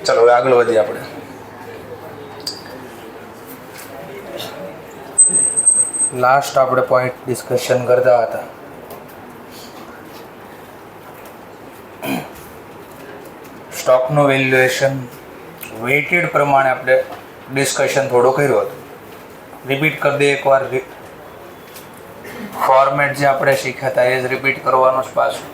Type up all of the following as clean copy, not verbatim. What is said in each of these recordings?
ચલો હવે આગળ વધીએ આપણે. લાસ્ટ આપણે પોઈન્ટ ડિસ્કશન કરતા હતા સ્ટોકનું વેલ્યુએશન વેઇટેડ પ્રમાણે આપણે ડિસ્કશન થોડું કર્યું હતું. રિપીટ કરી દઈએ એકવાર. ફોર્મેટ જે આપણે શીખ્યા હતા એ જ રિપીટ કરવાનું જ પાછું.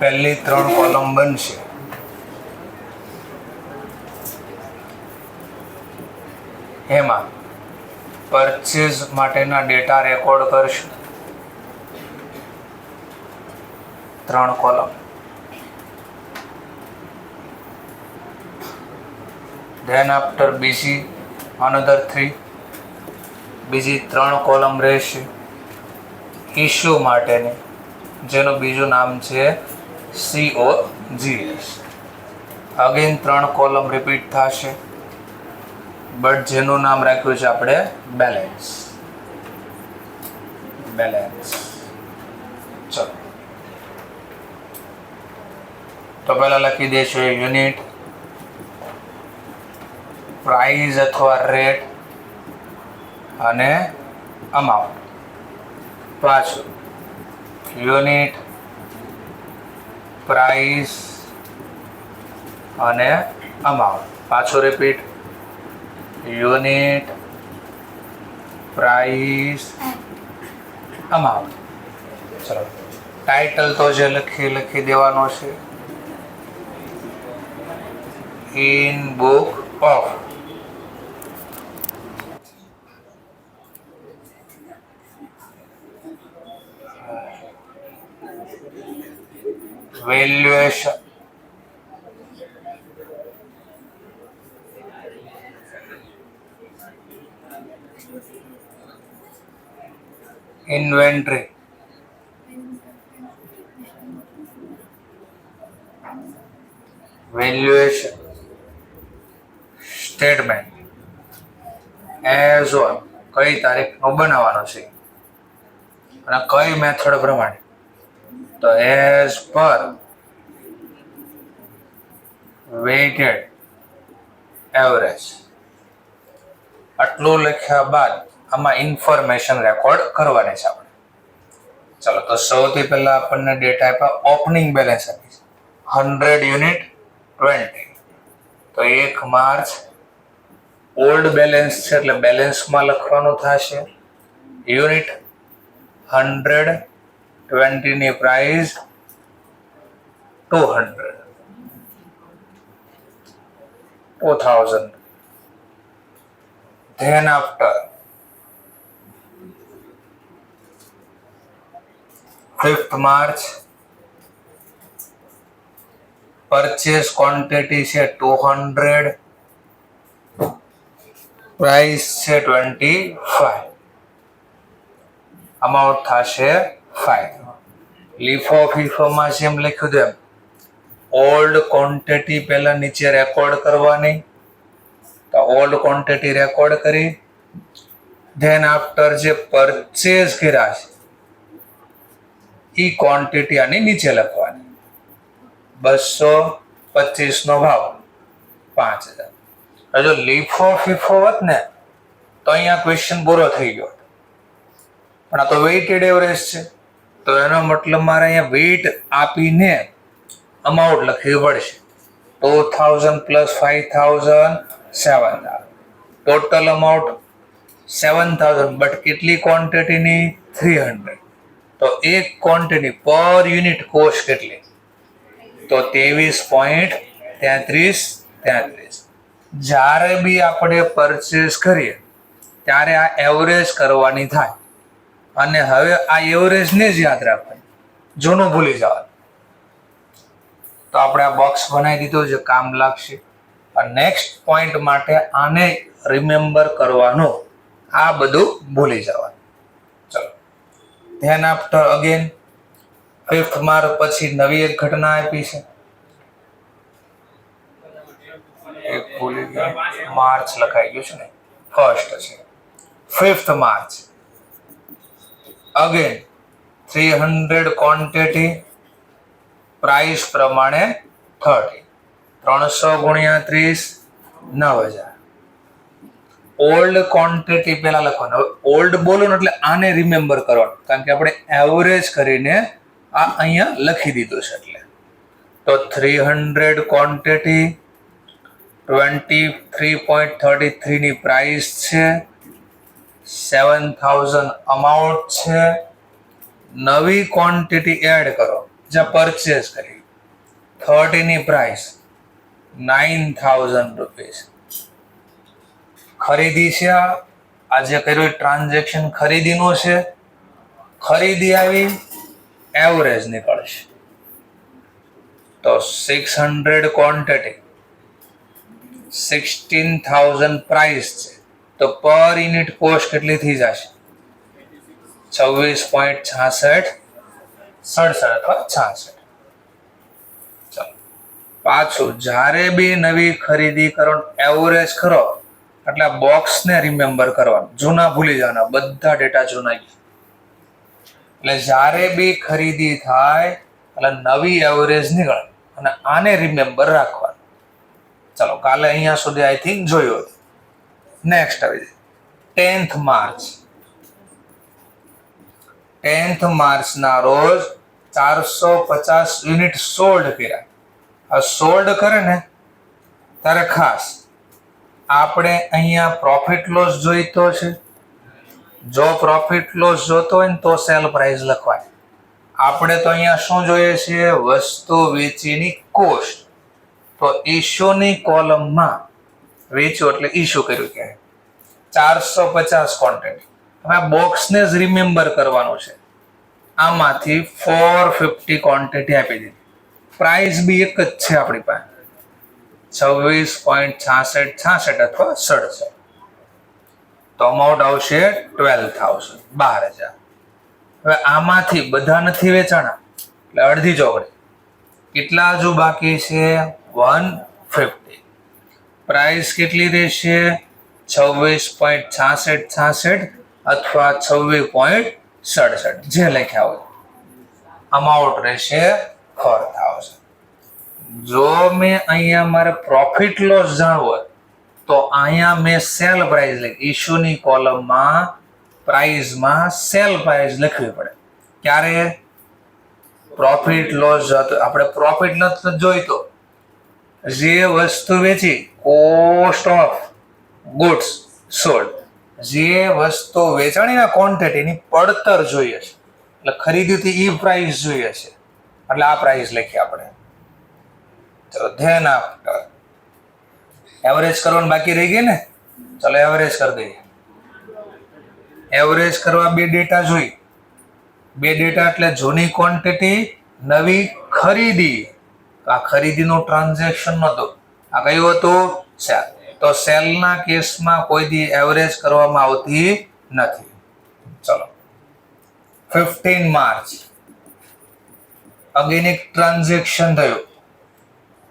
પહેલી 3 કોલમ બનશે. એમાં પરચેઝ માટેના ડેટા રેકોર્ડ કરશે 3 કોલમ. ધેન આફ્ટર બીજી અનધર 3 બીજી 3 કોલમ રહેશે ઇશ્યુ માટેની, જેનું બીજું નામ છે COGS. અગેન 3 કોલમ રિપીટ થશે, બટ જેનું નામ રાખ્યું છે આપણે બેલેન્સ. ચલો તો પહેલા લખી દઈશું યુનિટ, પ્રાઇસ અથવા રેટ અને અમાઉન્ટ. પાછું યુનિટ, પ્રાઇસ અને અમાઉન્ટ. પાછું રિપીટ યુનિટ, પ્રાઇસ, અમાઉન્ટ. ચલો ટાઇટલ તો જે લખી દેવાનો છે in book of. Valuation, inventory, valuation statement as on કઈ તારીખનો બનાવવાનો છે અને કઈ મેથડ પ્રમાણે, તો એઝ પર વેઇટેડ એવરેજ. આટલું લખ્યા બાદ આમાં ઇન્ફોર્મેશન રેકોર્ડ કરવાની છે આપણે. ચલો તો સૌથી પહેલા આપણને ડેટા આપ્યા ઓપનિંગ બેલેન્સ આપી છે 100 યુનિટ 20. તો 1 માર્ચ ઓલ્ડ બેલેન્સ છે એટલે બેલેન્સમાં લખવાનું થશે યુનિટ 100, 20 ની price 2000. Then after 5th March purchase quantity છે 200, price છે 25, amount થશે 5. લીફો ફીફોમાં જેમ લખ્યું તેમ ઓલ્ડ ક્વોન્ટિટી પહેલા નીચે રેકોર્ડ કરવાની. તો ઓલ્ડ ક્વોન્ટિટી રેકોર્ડ કરી ધેન આફ્ટર જે પરચેઝ કર્યા છે એ ક્વોન્ટિટી આની નીચે લખવાની. 225 નો ભાવ 5000. જો લીફો ફીફો હોત ને તો અહીંયા ક્વેશ્ચન પૂરો થઈ ગયો, પણ આ તો વેઇટેડ એવરેજ છે તો એનો મતલબ મારે અહીંયા વેઇટ આપીને અમાઉન્ટ લખવી પડશે. 2000 પ્લસ 5000 7000. ટોટલ અમાઉન્ટ 7000, બટ કેટલી ક્વોન્ટિટીની 300. તો એક ક્વોન્ટિટી પર યુનિટ કોસ્ટ કેટલી, તો 23.33. જ્યારે બી આપણે પરચેસ કરીએ ત્યારે આ એવરેજ કરવાની થાય, અને હવે આ એવરેજને જ યાદ રાખવાની, જૂનું ભૂલી જવાનું. તો આપણે આ બોક્સ બનાવી દીધું જે કામ લાગશે. નેક્સ્ટ પોઈન્ટ માટે આને રિમેમ્બર કરવાનું, આ બધું ભૂલી જવાનું. ચલો ધ્યાન આફ્ટર અગેન 5th માર્ચ પછી નવી એક ઘટના આપી છે એક ભૂલી ગયા, માર્ચ લખાઈ ગયું છે ને, ફર્સ્ટ છે. 5th March again 300 quantity, price પ્રમાણે 30, 300 ગુણ્યા 30 9000. ઓલ્ડ ક્વોન્ટિટી પેલા લખવાનું. ઓલ્ડ બોલો ને એટલે આને રિમેમ્બર કરવાનું, કારણ કે આપણે એવરેજ કરીને આ અહીંયા લખી દીધું છે. એટલે તો 300 ક્વોન્ટિટી 23.33 ની પ્રાઇસ છે, 7000 અમાઉન્ટ છે. નવી ક્વોન્ટિટી એડ કરો જ્યાં પરચેસ કરી, 30 ની પ્રાઇસ 9000 રૂપીસ. ખરીદી છે, આજે કર્યું ટ્રાન્ઝેક્શન ખરીદીનું છે. ખરીદી આવી, એવરેજ નીકળશે. તો 600 ક્વોન્ટિટી 16000 પ્રાઇસ છે, તો પર યુનિટ કોસ્ટ કેટલી થઈ જશે? 26.66 અથવા 66. ચાલો પાછું, જ્યારે બી નવી ખરીદી કરો એવરેજ કરો એટલે બોક્સને રિમેમ્બર કરવાનું. જૂના ભૂલી જવાના, બધા ડેટા જૂના. એટલે જ્યારે બી ખરીદી થાય એટલે નવી એવરેજ નીકળે અને આને રિમેમ્બર રાખવાનું. ચાલો કાલે અહીંયા સુધી આઈ થિંક જોયું હતું. નેક્સ્ટ આવી 10th માર્ચ. 10th માર્ચના રોજ 450 યુનિટ સોલ્ડ કર્યા. આ સોલ્ડ કરે ને ત્યારે ખાસ આપણે અહીંયા પ્રોફિટ લોસ જોઈતો છે. જો પ્રોફિટ લોસ જોતો હોય ને તો સેલ પ્રાઇસ લખવાય. આપણે તો અહીંયા શું જોઈએ છે? વસ્તુ વેચીની કોસ્ટ. તો ઇશ્યુની કોલમમાં વેચ્યું એટલે ઇશ્યુ કર્યું કહેવાય. 450 ક્વોન્ટિટી. હવે આ બોક્સને જ રિમેમ્બર કરવાનું છે. આમાંથી 450 ક્વોન્ટિટી આપી દીધી. પ્રાઇસ બી એક જ છે આપણી પાસે, 26.66 અથવા 67. તો અમાઉન્ટ આવશે 12,000, 12,000. હવે આમાંથી બધા નથી વેચાણા એટલે અડધી ચોકડી. કેટલા હજુ બાકી છે? 150. પ્રાઇસ કેટલી રહેશે? 26.66 અથવા 26.67, જે લખ્યા હોય. અમાઉન્ટ રહેશે 4,000. જો મેં અહીંયા મારે પ્રોફિટ લોસ જાણવું હોય તો અહીંયા મેં સેલ પ્રાઇસ લખી. ઇશ્યુની કોલમમાં પ્રાઇસમાં સેલ પ્રાઇસ લખવી પડે. ક્યારે? પ્રોફિટ લોસ આપણે પ્રોફિટ નથી જોઈતો, જે વસ્તુ વેચી, કોસ્ટ ઓફ ગુડ્સ સોલ્ડ, જે વસ્તુ વેચાણીના ક્વોન્ટિટીની પડતર જોઈએ છે. એટલે ખરીદીથી ઈ પ્રાઇસ જોઈએ છે એટલે આ પ્રાઇસ લખી આપણે. ચલો ધ્યાન આપો. એવરેજ કરવાનું બાકી રહી ગઈ ને? ચલો એવરેજ કરી દઈએ. એવરેજ કરવા બે ડેટા જોઈ. બે ડેટા એટલે જૂની ક્વોન્ટિટી, નવી ખરીદી. આ ખરીદીનું ટ્રાન્ઝેક્શન નહોતું, આ કયું હતું? સેલ. તો સેલના કેસમાં કોઈ દી એવરેજ કરવામાં આવતી નથી. ચલો 15 માર્ચ અગેન એક ટ્રાન્ઝેક્શન થયું.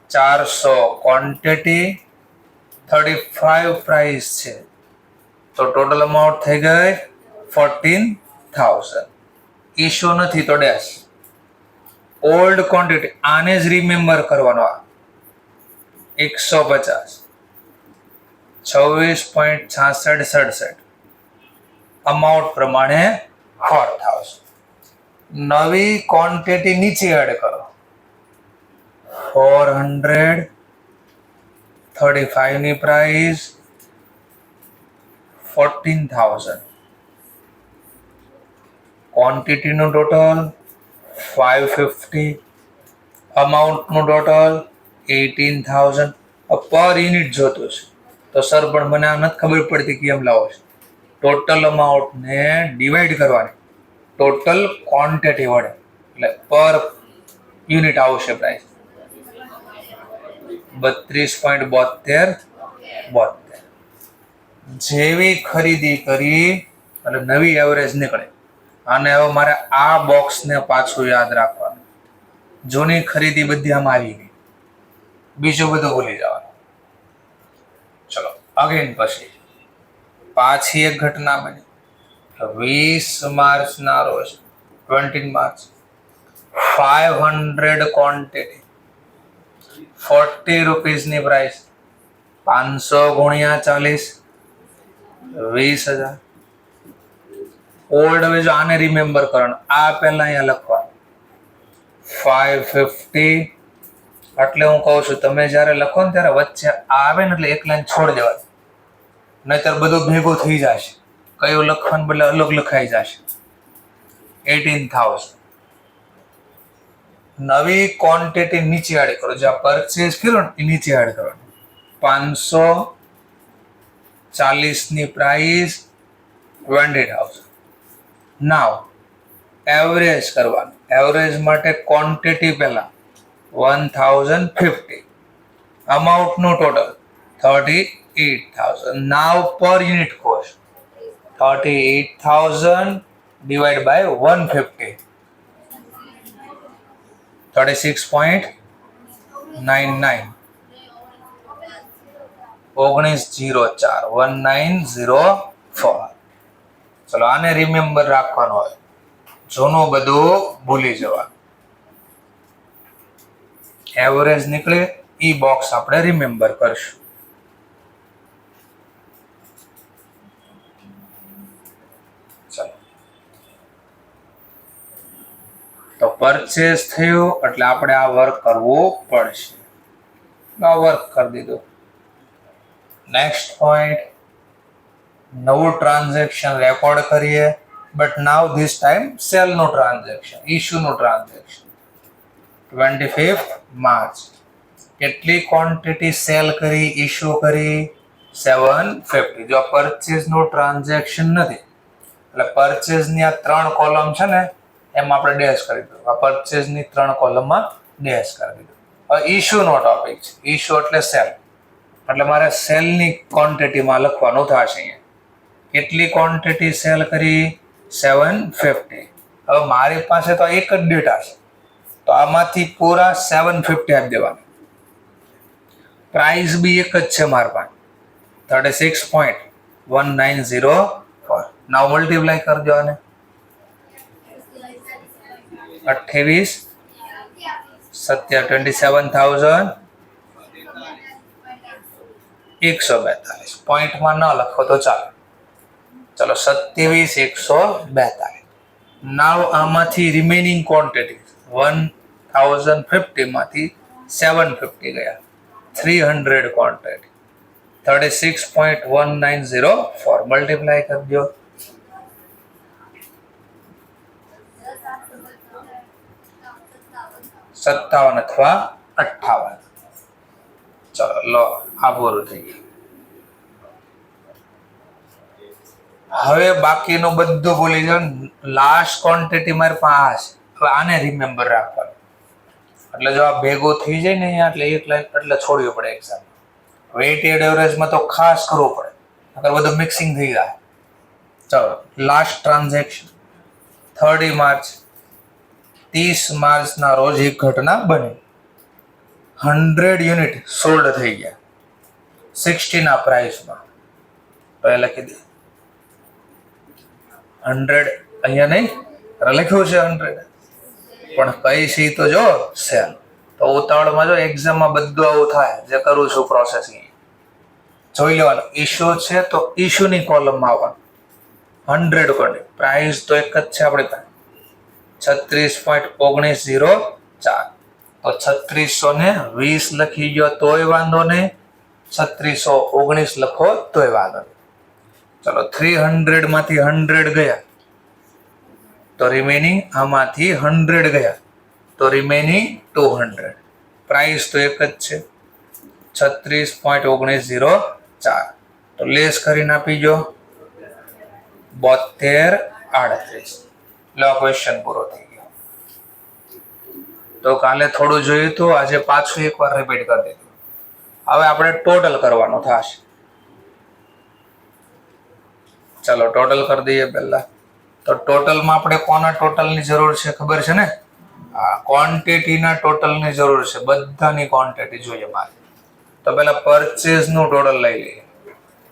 400 ક્વોન્ટિટી, 35 પ્રાઇસ છે, તો ટોટલ અમાઉન્ટ થઈ ગઈ 14,000. ઇશ્યુ નથી તો ડેશ. ઓલ્ડ ક્વોન્ટિટી આને જ રિમેમ્બર કરવાનો. 150, 26.66 અમાઉન્ટ પ્રમાણે 4,000. નવી ક્વોન્ટિટી નીચે એડ કરો. 435 ની પ્રાઇસ 14,000. ક્વોન્ટિટીનું ટોટલ 550, અમાઉન્ટનું ટોટલ 18,000. પર યુનિટ જોતું છે તો સર પણ મને આ નથી ખબર પડતી કેમ લાવો છે. ટોટલ અમાઉન્ટને ડિવાઈડ કરવાની ટોટલ ક્વોન્ટિટી વડે એટલે પર યુનિટ આવશે પ્રાઇસ 32.72. જેવી ખરીદી કરી એટલે નવી એવરેજ નીકળે. અને હવે મારે આ બોક્સને પાછું યાદ રાખવાનું. જૂની ખરીદી બધી આમાં આવી ગઈ, બીજું બધું ભૂલી જવાનું. અગેન પછી પાછી એક ઘટના બની 20 માર્ચના રોજ 20 માર્ચ 500 ક્વોન્ટિટી 40 રૂપીસની પ્રાઇસ 500 ગુણ્યા 40 20,000. ઓલ્ડ હવે જો આને રિમેમ્બર કરવાનું, આ પહેલા અહીંયા લખવાનું 550. એટલે હું કહું છું તમે જ્યારે લખો ને ત્યારે વચ્ચે આવે ને એટલે એક લાઈન છોડી દેવાની, નહીતર બધું ભેગું થઈ જશે. કયું લખવાનું બદલે અલગ લખાઈ જશે. 18,000. નવી ક્વોન્ટિટી નીચે એડ કરો, જે પરચેસ કર્યો ને એ નીચે એડ કરવાનું. 540 ની પ્રાઇસ 20,000. નાવ એવરેજ કરવાનું. એવરેજ માટે ક્વોન્ટિટી પહેલા 1050, અમાઉન્ટ નું ટોટલ 38,000. નાવ પર યુનિટ કોસ્ટ 38,000 divided by 150, 36.99. 1904. ચલો આને રિમેમ્બર રાખવાનું હોય, જૂનું બધું ભૂલી જવાનું. એવરેજ નીકળે ઈ બોક્સ આપણે રિમેમ્બર કરશું. ચલો તો પરચેસ થયું એટલે આપણે આ વર્ક કરવું પડશે. આ વર્ક કરી દીધું. નેક્સ્ટ પોઈન્ટ, નવું ટ્રાન્ઝેક્શન રેકોર્ડ કરીએ, but now this time cell નું ટ્રાન્ઝેક્શન, ઇશ્યુ નું ટ્રાન્ઝેક્શન. 25 માર્ચ કેટલી ક્વોન્ટિટી સેલ કરી, ઇશ્યુ કરી? 750. જો પરચેસ નું ટ્રાન્ઝેક્શન નથી એટલે પરચેસ ની આ 3 કોલમ છે ને એમાં આપણે ડેશ કરી દીધું. આ પરચેસ ની 3 કોલમમાં ડેશ કરી દીધું. હવે ઇશ્યુ નો ટોપિક છે. ઇશ્યુ એટલે સેલ, એટલે મારે સેલ ની ક્વોન્ટિટીમાં લખવાનું થશે. અહીંયા કેટલી ક્વોન્ટિટી સેલ કરી? 750. હવે મારી પાસે તો એક જ ડેટા છે તો આમાંથી પૂરા 750 આપી દેવાના. પ્રાઇસ બી એક જ છે મારી પાસે 36.1904. નાવ મલ્ટીપ્લાય કરી દો આને. 28 27,142. પોઈન્ટમાં ન લખો તો ચાલો. ચલો 27,142. નાવ આમાંથી રિમેનિંગ ક્વોન્ટિટી 1050 માંથી 750 ગયા, 300 ક્વોન્ટિટી 36.1904. મલ્ટીપ્લાય કરી દો. 57 અથવા 58. ચલો લો, આ પૂરું થઈ ગયું. હવે બાકીનું બધું ભૂલી જાઓ. લાસ્ટ ક્વોન્ટિટી મારી પાસે છે. હવે આને રિમેમ્બર રાખવાનું. એટલે જો આ ભેગું થઈ જાય ને અહીંયા એટલે એક લાઈન એટલે છોડવી પડે એક્ઝામ. વેઇટેડ એવરેજમાં તો ખાસ કરવું પડે, નકર બધું મિક્સિંગ થઈ જાય. ચલો લાસ્ટ ટ્રાન્ઝેક્શન 30 માર્ચ. 30 માર્ચના રોજ એક ઘટના બની. 100 યુનિટ સોલ્ડ થઈ ગયા 60 ના પ્રાઇસમાં. તો એ લખી દે 100. અહીંયા નહીં લખ્યું છે 100, પણ કઈ સી તો જો સેલ. તો ઉતાવળમાં જો એક્ઝામમાં બધું આવું થાય જે કરું છું પ્રોસેસિંગ. જોઈ લેવાનું. ઇશ્યુ છે તો ઇશ્યુની કોલમમાં આવવાનું. 100 કોની પ્રાઇસ તો એક જ છે આપણી પાસે 36.1904. તો 3620 લખી ગયો તોય વાંધો નહીં, 3619 લખો તોય વાંધો નહીં. ચલો 300 માંથી 100 ગયા તો રિમેનિંગ, આમાંથી 100 ગયા તો રિમેનિંગ 200. પ્રાઇસ તો એક જ છે 36.1904. તો લેસ કરીને આપી જો 7238. લો ક્વેશ્ચન પૂરો થઈ ગયો. તો કાલે થોડું જોયું તો આજે પાછું એકવાર રિપીટ કરી દીધું. હવે આપણે ટોટલ કરવાનું થશે. ચલો ટોટલ કરી દઈએ પહેલા. તો ટોટલમાં આપણે કોના ટોટલની જરૂર છે ખબર છે ને? આ ક્વોન્ટિટીના ટોટલની જરૂર છે. બધાની ક્વોન્ટિટી જોઈએ મારે. તો પહેલા પરચેઝનું ટોટલ લઈ લઈએ.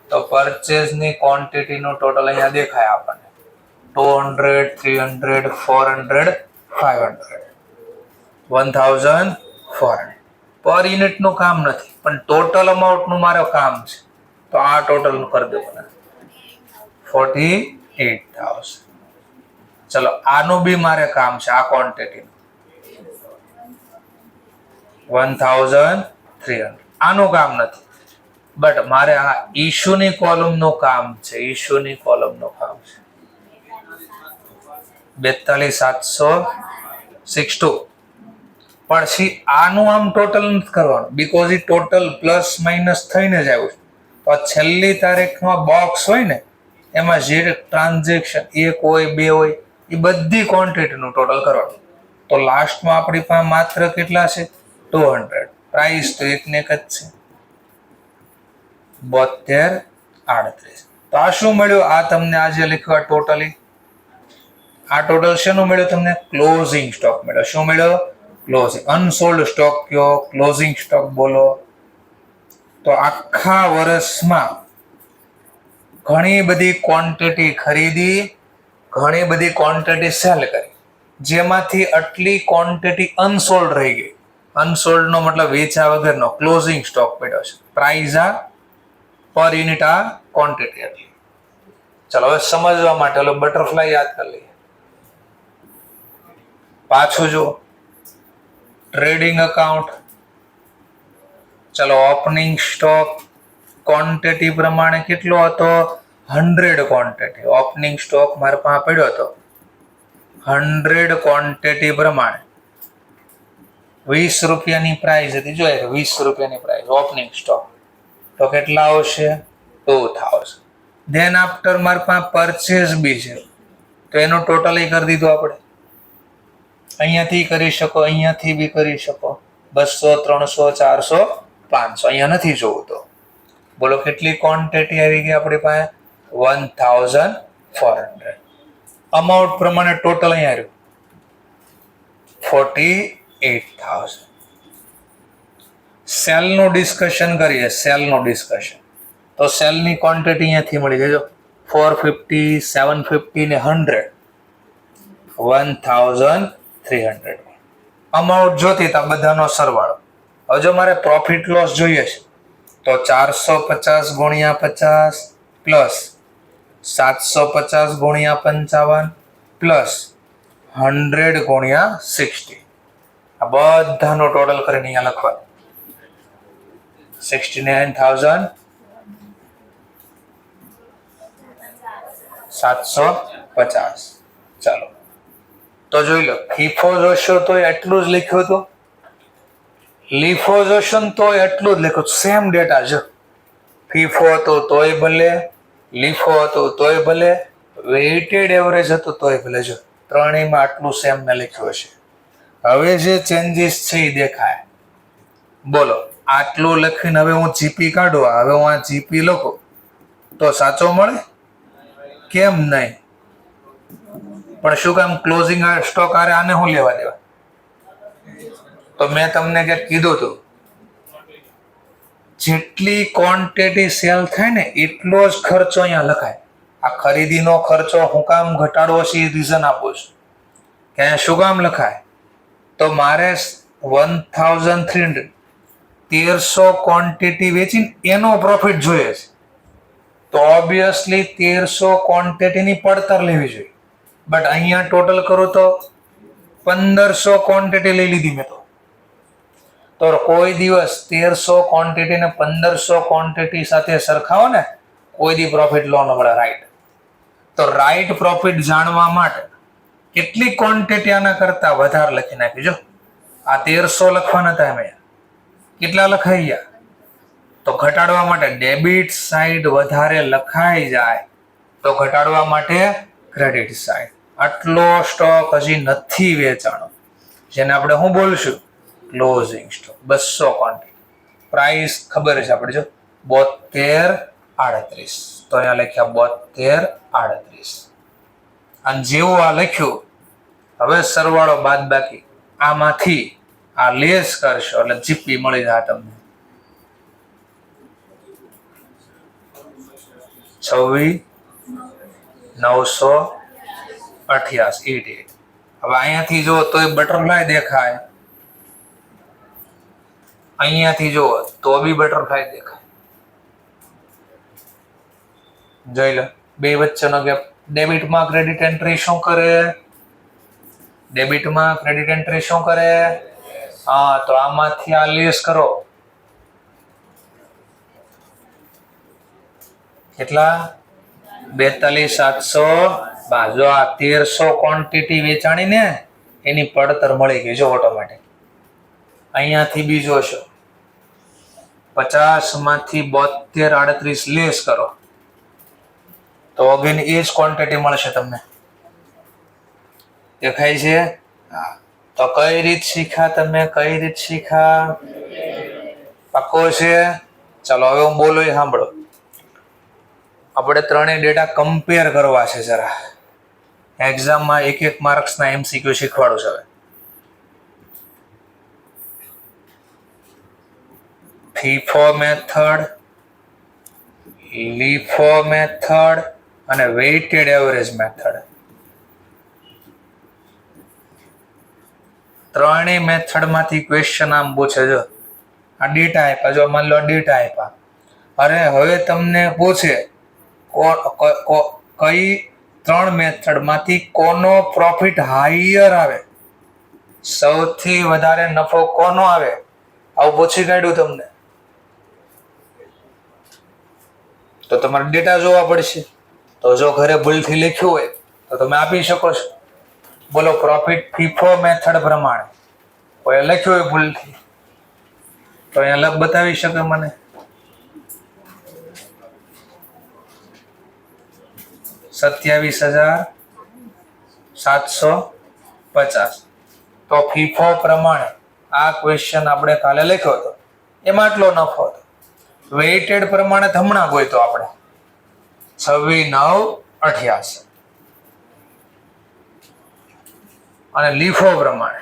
તો પરચેઝની ક્વોન્ટિટીનું ટોટલ અહીંયા દેખાય આપણને 200, 300, 400, 500, 1400. પર યુનિટનું કામ નથી પણ ટોટલ અમાઉન્ટનું મારે કામ છે, તો આ ટોટલ કરી દો મને 48,000. ચલો આનું બી મારે કામ છે, આ ક્વોન્ટિટીનું 1,300. આનું કામ નથી બટ મારે આ ઇશ્યુની કોલમનું કામ છે, ઇશ્યુની કોલમનું કામ છે 42,762. પછી આનું આમ ટોટલ નથી કરવાનું because A total plus minus થઈને જ આવ્યું છે. તો છેલ્લી તારીખમાં બોક્સ હોય ને એમાં જે ટ્રાન્ઝેક્શન 1 હોય 2 હોય એ બધી ક્વોન્ટિટીનું ટોટલ કરવાનું. તો લાસ્ટમાં આપણી પાસે માત્ર કેટલા છે 200. પ્રાઇસ તો એકને એક જ છે 7238. તો આ શું મળ્યું? આ તમને આજે લખ્યું ટોટલી આ ટોટલ શેનું મળ્યું તમને? ક્લોઝિંગ સ્ટોક મળ્યો. શું મળ્યો? ક્લોઝિંગ. અનસોલ્ડ સ્ટોક કયો, ક્લોઝિંગ સ્ટોક બોલો. તો આખા વર્ષમાં ઘણી બધી ક્વોન્ટિટી ખરીદી, ઘણી બધી ક્વોન્ટિટી સેલ કરી, જેમાંથી આટલી ક્વોન્ટિટી અનસોલ્ડ રહી ગઈ. અનસોલ્ડ નો મતલબ વેચા વગરનો ક્લોઝિંગ સ્ટોક પડ્યો છે. પ્રાઇસ આ, પર યુનિટ આ, ક્વોન્ટિટી આટલી. ચલો હવે સમજવા માટે બટરફ્લાય યાદ કરી લઈએ. પાછું જુઓ ટ્રેડિંગ અકાઉન્ટ. ચલો ઓપનિંગ સ્ટોક ક્વોન્ટિટી પ્રમાણે કેટલો હતો? 100 ક્વોન્ટિટી. ઓપનિંગ સ્ટોક મારા પાસે પડ્યો હતો 100 ક્વોન્ટિટી પ્રમાણે 20 રૂપિયાની પ્રાઇસ હતી. જોઈએ 20 રૂપિયાની પ્રાઇસ ઓપનિંગ સ્ટોક, તો કેટલા આવશે? 2000. ધેન આફ્ટર મારા પાસે પરચેઝ બી છે, તો એનું ટોટલ કરી દીધું આપણે. અહીંયાથી કરી શકો, અહીંયાથી બી કરી શકો. 200, 300, 400, 500. અહીંયા નથી જોવું તો બોલો કેટલી ક્વોન્ટિટી આવી ગઈ આપણી પાસે? 1400. અમાઉન્ટ પ્રમાણે ટોટલ અહીંયા આવ્યું 48,000. સેલનું ડિસ્કશન કરીએ. સેલનું ડિસ્કશન તો સેલની ક્વોન્ટિટી અહીંયાથી મળી જાય. 450, 750 ને 100, 1,300. અમાઉન્ટ જોતી તો બધાનો સરવાળો. હવે જો મારે પ્રોફિટ લોસ જોઈએ છે તો 450 ગુણ્યા 50 પ્લસ 750 ગુણ્યા 55 પ્લસ 100 ગુણ્યા 60. આ બધાનો ટોટલ કરીને અહીંયા લખવાનું 69,750. ચાલો તો જોઈ લો. ફીફો જોશો તો એટલું જ લખ્યું હતું, લીફો જોશો તો એટલું જ લખ્યું. સેમ ડેટા જો ફીફો હતું તોય ભલે, લીફો હતું તોય ભલે, વેઇટેડ એવરેજ હતું તોય ભલે. જો ત્રણેયમાં આટલું સેમ મેં લખ્યું હશે. હવે જે ચેન્જીસ છે એ દેખાય. બોલો આટલું લખીને હવે હું જીપી કાઢું, હવે હું આ જીપી લખું તો સાચો મળે? કેમ નહીં? પણ શું કામ? ક્લોઝિંગ સ્ટોક આરે આને હું લેવા દેવા? તો મેં તમને ક્યાંક કીધું હતું જેટલી ક્વોન્ટિટી સેલ થાય ને એટલો જ ખર્ચો અહીંયા લખાય. આ ખરીદીનો ખર્ચો હું કામ ઘટાડવો છે એ રીઝન આપું છું કે અહીંયા શું કામ લખાય? તો મારે 1,300 ક્વોન્ટિટી વેચીને એનો પ્રોફિટ જોઈએ છે, તો ઓબ્વિયસલી 1300 ક્વોન્ટિટીની પડતર લેવી જોઈએ. બટ અહીંયા ટોટલ કરું તો 1500 ક્વોન્ટિટી લઈ લીધી મેં. તો કોઈ દિવસ 1300 ક્વોન્ટિટી ને 1500 ક્વોન્ટિટી સાથે સરખાવો ને કોઈ દી પ્રોફિટ લો ન મળે. રાઈટ? તો રાઈટ પ્રોફિટ જાણવા માટે કેટલી ક્વોન્ટિટી આના કરતા વધારે લખી નાખી. જો આ 1300 લખવાના હતા મેં, કેટલા લખાઈ ગયા? તો ઘટાડવા માટે ડેબિટ સાઈડ વધારે લખાઈ જાય તો ઘટાડવા માટે ક્રેડિટ સાઈડ. આટલો સ્ટોક હજી નથી વેચાણો, જેને આપણે શું બોલશું? Closing stock. 200 ક્વોન્ટિટી. પ્રાઇસ ખબર છે આપણે, જો 7238. તો અહીંયા લખ્યા 7238. અને જેવું આ લખ્યું, હવે સરવાળો બાદ બાકી આમાંથી આ લેસ કરશો એટલે જીપી મળી જાય તમને. 26,988. હવે અહીંયાથી જો તો એ બટરફ્લાય દેખાય, અહીંયાથી જો તો બી બટરફ્લાય દેખાય. જોઈ લો બે વચ્ચેનો ગેપ. ડેબિટમાં ક્રેડિટ એન્ટ્રી શું કરે? ડેબિટમાં ક્રેડિટ એન્ટ્રી શું કરે? હા, તો આમાંથી આ લેસ કરો. કેટલા? 42,700. જો આ 1300 ક્વોન્ટિટી વેચાણી ને એની પડતર મળી ગઈ જો ઓટોમેટિક. અહીંયાથી બી જોશો 50 માંથી 72,38 લેસ કરો તો અગેન એ જ ક્વોન્ટિટી મળશે તમને. દેખાય છે? હા. તો કઈ રીત શીખ્યા તમે? કઈ રીત શીખ્યા? પાક્કો છે? ચાલો હવે હું બોલું એ સાંભળો. આપણે ત્રણેય ડેટા કમ્પેર કરવા છે જરા. એક્ઝામમાં 1-1 માર્ક્સના MCQ શીખવાડું છે હવે. FIFO મેથડ, LIFO મેથડ અને વેઇટેડ એવરેજ મેથડ. ત્રણેય મેથડમાંથી ક્વેશ્ચન આમ પૂછે. જો આ ડેટા આપ્યા, જો માની લો ડેટા આપ્યા. અરે હવે તમને પૂછે કઈ ત્રણ મેથડમાંથી કોનો પ્રોફિટ હાઈયર આવે, સૌથી વધારે નફો કોનો આવે, આવું પૂછી કાઢ્યું તમને. તો તમારે ડેટા જોવા પડશે. તો જો ઘરે ભૂલથી લખ્યું હોય તો તમે આપી શકો છો. બોલો પ્રોફિટ FIFO મેથડ પ્રમાણે કોઈ લખ્યું હોય ભૂલથી તો અહીંયા લખ બતાવી શકે મને? 27,750. તો FIFO પ્રમાણે આ ક્વેશ્ચન આપણે કાલે લખ્યો હતો એમાં આટલો નફો હતો. વેઇટેડ પ્રમાણે હમણાં કોઈ તો આપણે 26,988 અને LIFO પ્રમાણે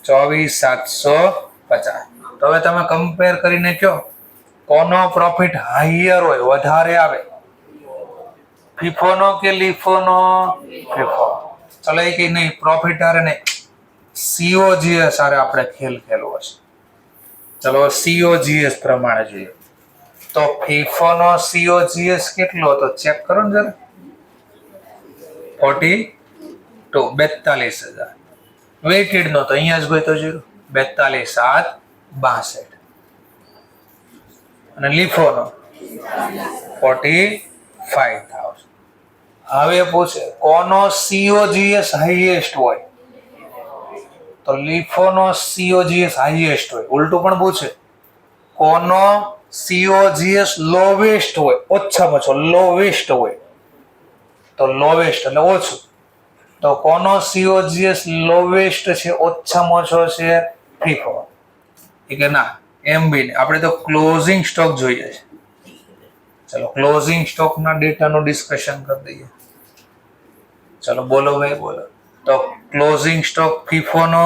24,750. તો હવે તમે કમ્પેર કરીને કહો કોનો પ્રોફિટ હાઈયર હોય, વધારે આવે, FIFO નો કે LIFO નો? FIFO. ચલો એ કે નહીં પ્રોફિટ આરે નહીં, COGS આરે આપણે ખેલ ખેલવો છે. ચલો COGS પ્રમાણે જોઈએ તો FIFO નો COGS કેટલો હતો ચેક કરો ને જરા. 42,000. વેઇટેડ નો તો અહીંયા જ ગોતો જોયું 42,762 અને LIFO નો 45,000. હવે પૂછે કોનો COGS હાઈએસ્ટ હોય તો LIFO નો COGS હાઈએસ્ટ હોય. ઉલટું પણ પૂછે કોનો COGS લોવેસ્ટ હોય, ઓછામાં ઓછો લોવેસ્ટ હોય તો લોવેસ્ટ એટલે ઓછું. તો કોનો COGS લોવેસ્ટ છે, ઓછામાં ઓછો છે? FIFO. કે ના એમ બી નહીં, આપણે તો ક્લોઝિંગ સ્ટોક જોઈએ છે. ચલો ક્લોઝિંગ સ્ટોકના ડેટાનું ડિસ્કશન કરી દઈએ. ચલો બોલો ભાઈ બોલો. તો ક્લોઝિંગ સ્ટોક FIFO નો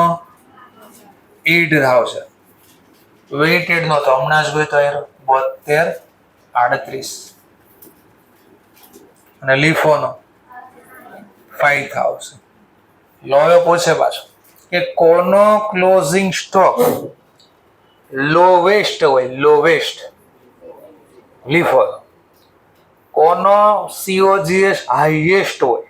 8,000. વેઇટેડ નો તો હમણાં જ ગયો તો 72,38 અને LIFO નો 5,000. લોવે પૂછે પાછો કે કોનો ક્લોઝિંગ સ્ટોક લોવેસ્ટ હોય, લોવેસ્ટ LIFO. કોનો COGS હાઈએસ્ટ હોય,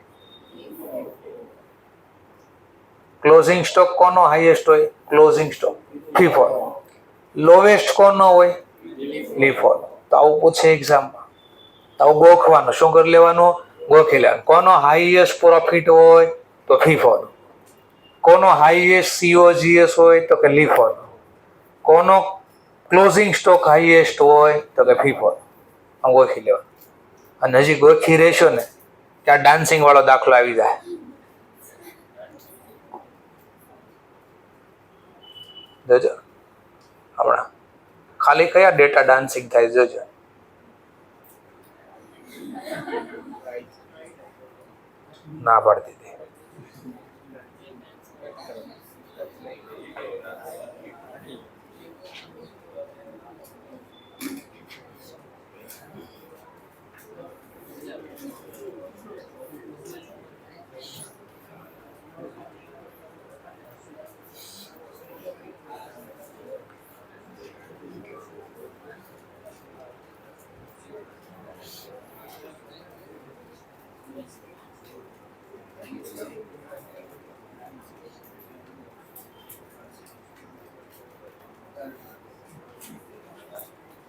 ક્લોઝિંગ સ્ટોક કોનો હાઈએસ્ટ હોય? Closing stock FIFO. લોવેસ્ટ કોનો હોય? LIFO. તો આવું પૂછે એક્ઝામમાં તો આવું ગોખવાનું. શું કરી લેવાનું? ગોખી લેવાનું. કોનો હાઈએસ્ટ પ્રોફિટ હોય તો FIFO નો. કોનો હાઈએસ્ટ COGS હોય તો કે LIFO નો. કોનો ક્લોઝિંગ સ્ટોક હાઈએસ્ટ હોય તો કે FIFO નો. આમ ગોખી લેવાનું. અને હજી ગોખી રહેશો ને ત્યાં ડાન્સિંગ વાળો દાખલો આવી જાય. જોજો હમણાં ખાલી કયા ડેટા ડાન્સિંગ થાય જોજો. ના પાડતી હતી.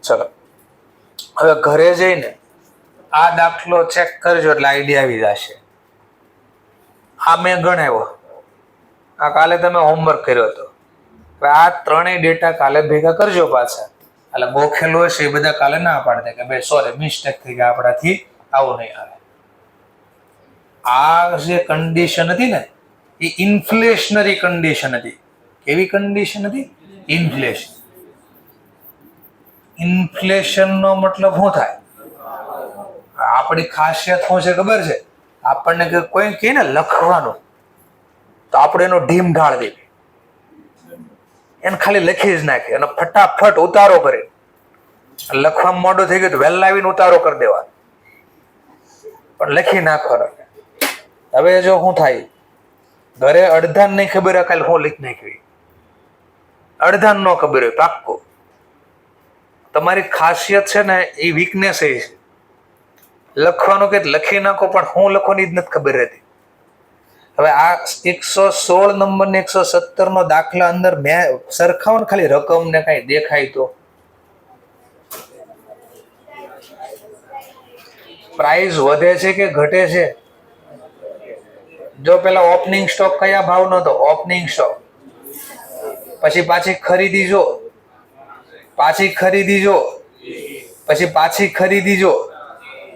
ચલો હવે ઘરે જઈને આ દાખલો ચેક કરજો એટલે આઈડિયા આવી જશે. આ મેં ગણાવ્યો, આ કાલે તમે હોમવર્ક કર્યો હતો. હવે આ ત્રણેય ડેટા કાલે ભેગા કરજો પાછા. એટલે ગોખેલું હશે એ બધા કાલે ના પાડે કે ભાઈ સોરી મિસ્ટેક થઈ ગયા આપણાથી, આવું નહીં આવે. આ જે કન્ડિશન હતી ને એ ઇન્ફ્લેશનરી કન્ડિશન હતી. કેવી કન્ડિશન હતી? ઇન્ફ્લેશન. ઇન્ફ્લેશન નો મતલબ શું થાય? આપણી ખાસિયત શું છે ખબર છે? આપણને કોઈ કહે ને લખવાનું, તો આપણે એનો ઢીમ ઢાળ દઈએ, એને ખાલી લખી જ નાખીએ અને ફટાફટ ઉતારો કરે. લખવામાં મોડું થઈ ગયું તો વહેલા આવીને ઉતારો કરી દેવા, પણ લખી નાખવાનો. હવે જો શું થાય, ઘરે અડધાને નહીં ખબર હોય કાલે હું લખી નાખ્યું, અડધાને ન ખબર હોય પાક્કો. તમારી ખાસિયત છે ને એ વીકનેસ એ છે. લખવાનું કે લખી નાખો પણ હું લખવાની જ નથી ખબર રહેતી. હવે આ 116 નંબર ને 117 નો દાખલા અંદર મેં સરખાવો ને ખાલી રકમ ને કઈ દેખાય તો પ્રાઇસ વધે છે કે ઘટે છે? જો પેલા ઓપનિંગ સ્ટોક કયા ભાવનો હતો? Opening stock. પછી પાછી ખરીદી જો, પાછી ખરીદી જો, પછી પાછી ખરીદી જો.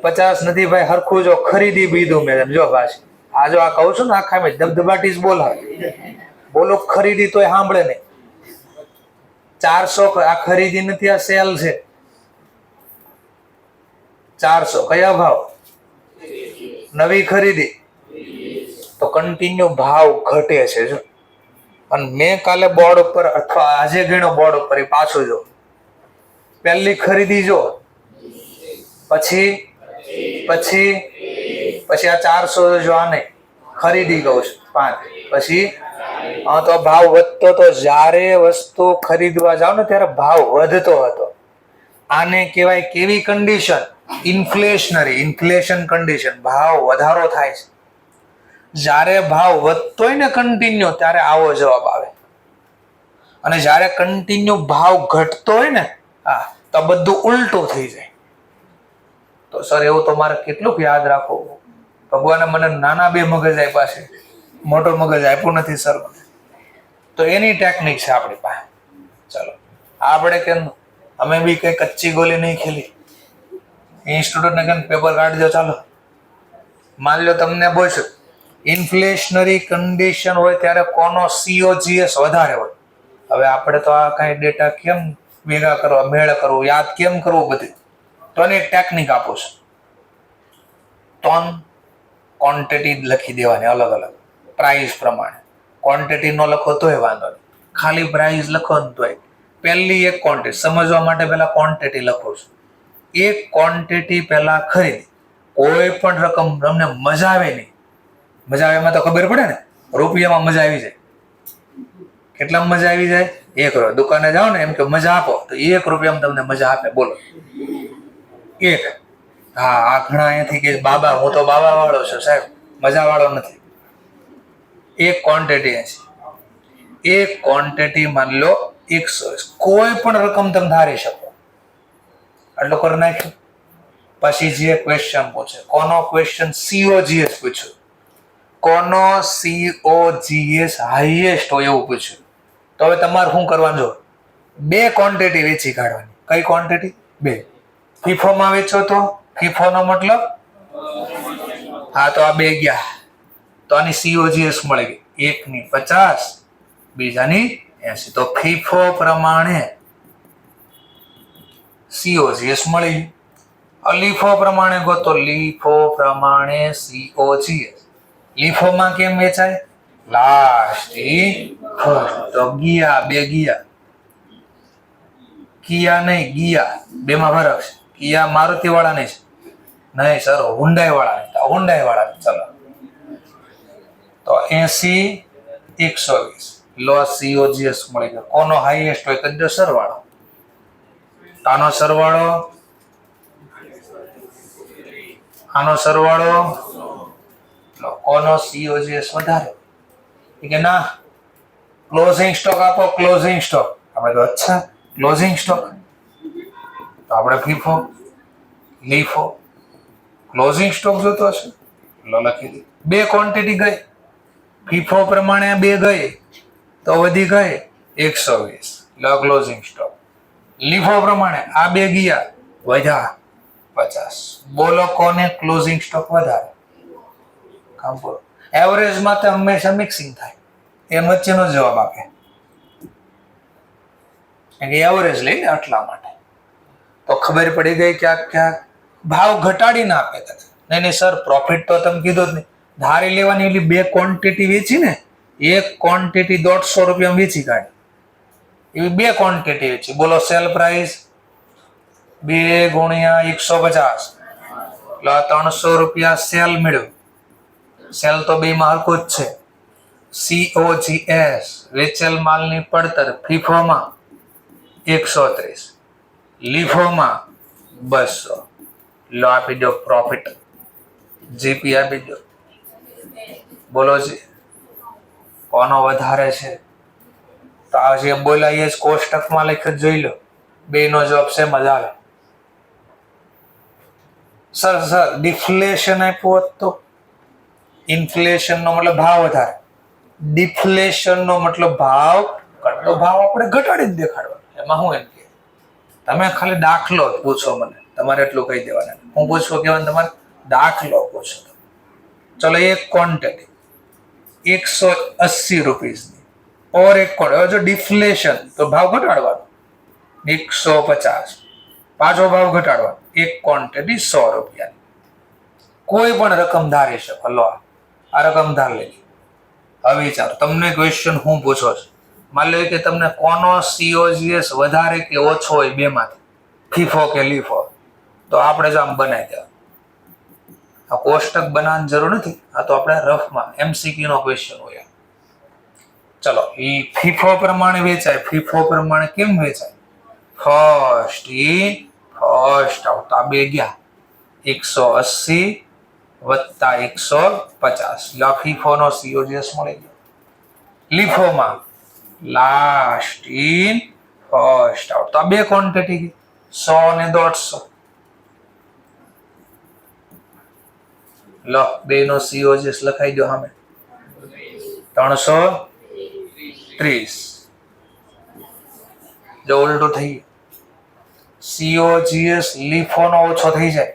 50 નથી ભાઈ, હરખું જો ખરીદી બીધું મેં જો પાછી. આ જો આ કહું છું ને આખા મેં ધબધબાટી જ બોલાવે, બોલો ખરીદી તોય સાંભળે નહીં. 400 આ ખરીદી નથી, આ સેલ છે. 400 કયા ભાવ? નવી ખરીદી. તો કન્ટિન્યુ ભાવ ઘટે છે જો. અને મેં કાલે બોર્ડ ઉપર અથવા આજે ગણ્યો બોર્ડ ઉપર, એ પાછું જો. પહેલી ખરીદી જો, પછી પછી પછી આ 400 જો, આને ખરીદી કહું છું 5. પછી તો ભાવ વધતો તો જ્યારે વસ્તુ ખરીદવા જાવ ને ત્યારે ભાવ વધતો હતો. આને કહેવાય કેવી કન્ડિશન? ઇન્ફ્લેશનરી. Inflation condition. ભાવ વધારો થાય છે. જ્યારે ભાવ વધતો હોય ને કન્ટિન્યુ, ત્યારે આવો જવાબ આવે. અને જ્યારે કન્ટિન્યુ ભાવ ઘટતો હોય ને, હા, તો બધું ઉલટું થઈ જાય. તો સર એવું તો મારે કેટલું યાદ રાખવું? ભગવાને મને નાના 2 મગજ આપ્યા છે, મોટો મગજ આપ્યું નથી સર મને. તો એની ટેકનિક છે આપણી પાસે. ચલો આપણે કેમ, અમે બી કઈ કચ્ચી ગોલી નહીં ખેલી. ઇન્સ્ટિટ્યૂટને કેમ પેપર કાઢજો. ચાલો માન લો તમને બોલશો ઇન્ફ્લેશનરી કન્ડિશન હોય ત્યારે કોનો COGS વધારે હોય. હવે આપણે તો આ કઈ ડેટા કેમ ભેગા કરવા, મેળ કરવો, યાદ કેમ કરવું બધું? તો એની ટેકનિક આપું છું. 3 ક્વોન્ટિટી લખી દેવાની અલગ અલગ પ્રાઇસ પ્રમાણે. ક્વોન્ટિટી નો લખો તોય વાંધો નહીં, ખાલી પ્રાઇસ લખો ને તોય. પહેલી એક ક્વોન્ટિટી સમજવા માટે પહેલા ક્વોન્ટિટી લખું છું. એક ક્વોન્ટિટી પહેલા ખરીદી. કોઈ પણ રકમ તમને મજા આવે નહીં. મજા આવે એમાં તો ખબર પડે ને, રૂપિયામાં મજા આવી જાય. કેટલામાં મજા આવી જાય? 1 રૂપિયા. દુકાને જાઓ ને એમ કે મજા આપો, તો 1 રૂપિયામાં તમને મજા આપે. બોલો 1. હા, આ ઘણા અહીંયાથી કે બાબા, હું તો બાબા વાળો છું સાહેબ, મજા વાળો નથી. એક ક્વોન્ટિટી છે, એક ક્વોન્ટિટી માન લો 100. કોઈ પણ રકમ તમે ધારી શકો. આટલું કરી નાખ્યું. પછી જે ક્વેશ્ચન પૂછે, કોનો ક્વેશ્ચન? COGS પૂછ્યું. કોનો COGS હાઈએસ્ટ હોય એવું પૂછ્યું. તો હવે તમારે શું કરવાનું? જો 2 ક્વોન્ટિટી વેચી કાઢવાની. કઈ ક્વોન્ટિટી? 2. ફીફોમાં વેચો તો ફીફો નો મતલબ, હા, તો આ 2 ગયા. તો આની COGS મળી ગઈ. એકની 50, બીજાની 80. તો ફીફો પ્રમાણે COGS મળી ગઈ. લીફો પ્રમાણે ગોતો. લીફો પ્રમાણે COGS. લીફોમાં કેમ વેચાય? Last first. તો ગયા 2 ગયા. કિયા નહીં, ગયા. 2 માં ફરક છે. કિયા મારુતિ વાળા નહીં છે. નહીં સર, હુન્ડાઈ વાળા નહીં. હુન્ડાઈ વાળા. ચલો તો 80, 120 લો COGS મળી ગયો. કોનો હાઈએસ્ટ હોય કદો સરવાળો. આનો સરવાળો, આનો સરવાળો, કોનો COGS વધારે? કે ના, ક્લોઝિંગ સ્ટોક આપો. Closing stock. આપણે તો અચ્છા ક્લોઝિંગ સ્ટોક. તો આપણે ફીફો લીફો ક્લોઝિંગ સ્ટોક જોતો હશે લખી દે. બે ક્વોન્ટિટી ગઈ ફીફો પ્રમાણે બે ગઈ તો વધી ગઈ 120 ક્લોઝિંગ સ્ટોક. લીફો પ્રમાણે આ બે ગયા વધ્યા 50. બોલો કોને ક્લોઝિંગ સ્ટોક વધારે? કામ પૂરો. એવરેજમાં તો હંમેશા મિક્સિંગ થાય, એ વચ્ચેનો જવાબ આપે એવરેજ લઈને આટલા માટે. તો ખબર પડી ગઈ ક્યાંક ક્યાંક ભાવ ઘટાડીને આપે તને. નહીં સર પ્રોફિટ તો તમે કીધો જ નહીં. ધારી લેવાની એટલે બે ક્વોન્ટિટી વેચી ને, એક ક્વોન્ટિટી 150 રૂપિયામાં વેચી કાઢી, એવી બે ક્વોન્ટિટી વેચી. બોલો સેલ પ્રાઇસ 2 ગુણ્યા 150 એટલે 300 રૂપિયા સેલ મળ્યો. સેલ તો બે માં હરખું જ છે. COGS વેચેલ માલની પડતર ફીફોમાં 130, લીફોમાં 200. લો આપી દો પ્રોફિટ, જીપી આપી દો. બોલો જી કોનો વધારે છે? તો આ જે બોલાઈએ કોષ્ટકમાં લખી જોઈ લો, બેનો જવાબ સેમ જ આવે. સર ડિફ્લેશન આપ્યું હોત તો? ઇન્ફ્લેશન નો મતલબ ભાવ વધારે, ડિફ્લેશન નો મતલબ ભાવ ઘટતો. ભાવ આપણે ઘટાડી જ દેખાડવાનો. એમાં હું એમ કે તમે ખાલી દાખલો પૂછો મને, તમારે એટલું કહી દેવાના. હું પૂછવું કેવાનું તમારે દાખલો પૂછો. ચલો એક ક્વોન્ટિટી 180 રૂપિયાની ઓર એક ક્વોન્ટિટી. જો ડિફ્લેશન તો ભાવ ઘટાડવાનો 150, પાછો ભાવ ઘટાડવાનો. એક ક્વોન્ટિટી 100 રૂપિયાની કોઈ પણ રકમ ધારી શકો. લો આ રકમ ધાર લીધી. હવે વિચારો તમને ક્વેશ્ચન હું પૂછો છું. માની લો કે તમને કોનો COGS વધારે કે ઓછો હોય બે માંથી, ફીફો કે લીફો, તો આપણે જ આમ બનાવી દેવા. આ કોષ્ટક બનાવવાની જરૂર નથી, આ તો આપણે રફમાં MCQ નો ક્વેશ્ચન હોય. ચલો ફીફો પ્રમાણે વેચાય. ફીફો પ્રમાણે કેમ વેચાય? First in first out. આ બે ગયા 180 વત્તા 150. ફીફો નો COGS મળી ગયો. લીફોમાં લાસ્ટ ઇન ફર્સ્ટ આઉટ. તો આ બે ક્વોન્ટિટી ગઈ 100 ને 150. લો બે નો COGS લખાઈ દો સામે 330. જો ઉલટું થઈ ગયું, COGS લીફો નો ઓછો થઈ જાય.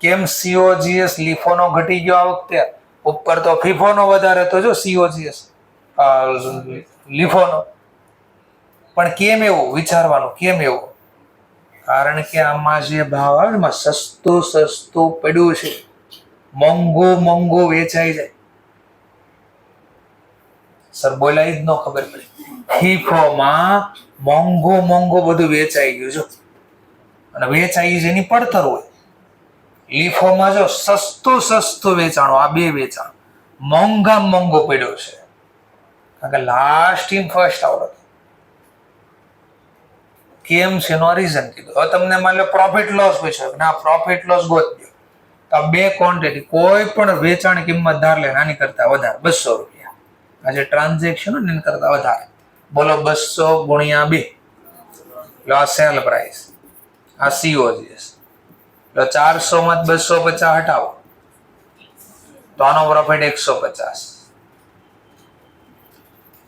કેમ COGS લીફો નો ઘટી ગયો આ વખતે? ઉપર તો ફીફો નો વધારે તો જો COGS લીફો નો. પણ કેમ એવું વિચારવાનું? કેમ એવું? કારણ કે આમાં જે ભાવ આવે ને સસ્તું પડ્યું છે, મોંઘું વેચાઈ જાય. સર બોલાય જ ન ખબર પડી. ફીફોમાં મોંઘું બધું વેચાઈ ગયું જો, અને વેચાઈ જેની પડતર હોય. લીફોમાં જો સસ્તું વેચાણો. આ બે વેચાણ મોંઘો પડ્યો છે, કારણ કે લાસ્ટ ઇન ફર્સ્ટ આઉટ. કેમ છે એનો રીઝન કીધું. હવે તમને માની લો પ્રોફિટ લોસ પૂછ્યો, ના પ્રોફિટ લોસ ગોત દો. તો બે ક્વોન્ટિટી કોઈ પણ વેચાણ કિંમત ધાર લે આની કરતા વધારે 200 રૂપિયા. આ જે ટ્રાન્ઝેક્શન હોય એની કરતા વધારે. બોલો 200 ગુણ્યા 2 એટલે આ સેલ પ્રાઇસ, આ COGS. એટલે 400 માં 250 હટાવો તો આનો પ્રોફિટ 150.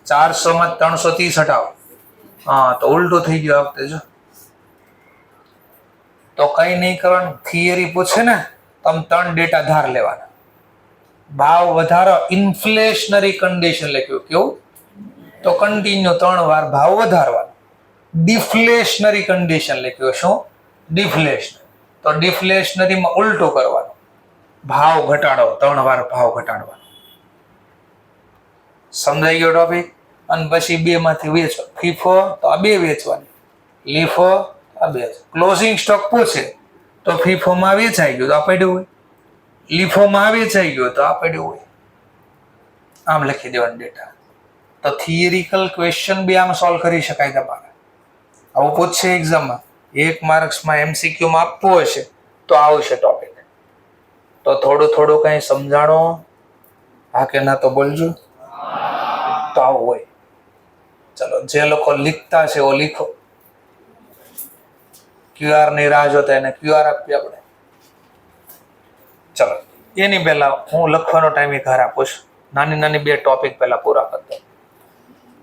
400 માં 330 હટાવો, હા તો ઉલટું થઈ ગયું આ વખતે જો. તો કઈ નહીં કરવાનું. થિયરી પૂછે ને તમે 3 ડેટા ધાર લેવાના. ભાવ વધારો ઇન્ફ્લેશનરી કન્ડિશન લખ્યું. કેવું? તો કન્ટિન્યુ 3 વાર ભાવ વધારવાનો. ડિફ્લેશનરી કન્ડિશન લખ્યું. શું? ડિફ્લેશન. તો ડિફ્લેશનરીમાં ઉલટું કરવાનું, ભાવ ઘટાડો 3 વાર ભાવ ઘટાડવાનો. સમજાઈ ગયો ટોપિક? અને પછી બે માંથી વેચો. ફીફો તો આ બે વેચવાની, લીફો આ બે. ક્લોઝિંગ સ્ટોક પૂછે તો ફીફોમાં વેચાઈ ગયું તો આ પડ્યું હોય, લીફોમાં વેચાઈ ગયો તો આ પડ્યું હોય. આમ લખી દેવાનું ડેટા. તો થિયરિકલ ક્વેશ્ચન બી આમ સોલ્વ કરી શકાય તમારે. આવું પૂછશે એક્ઝામમાં, 1 માર્ક્સમાં MCQ માં આપવું હશે તો આવશે ટોપિક. તો થોડું કઈ સમજાણો? હા કે ના તો બોલજો. તો આવું હોય. ચલો જે લોકો લીખતા છે એ લીખો. QR ની રાહ જોતા એને QR આપીએ આપણે. ચલો, એની પહેલા હું લખવાનો ટાઈમ ઘર આપું છું. નાની નાની 2 ટોપિક પહેલા પૂરા કરતો.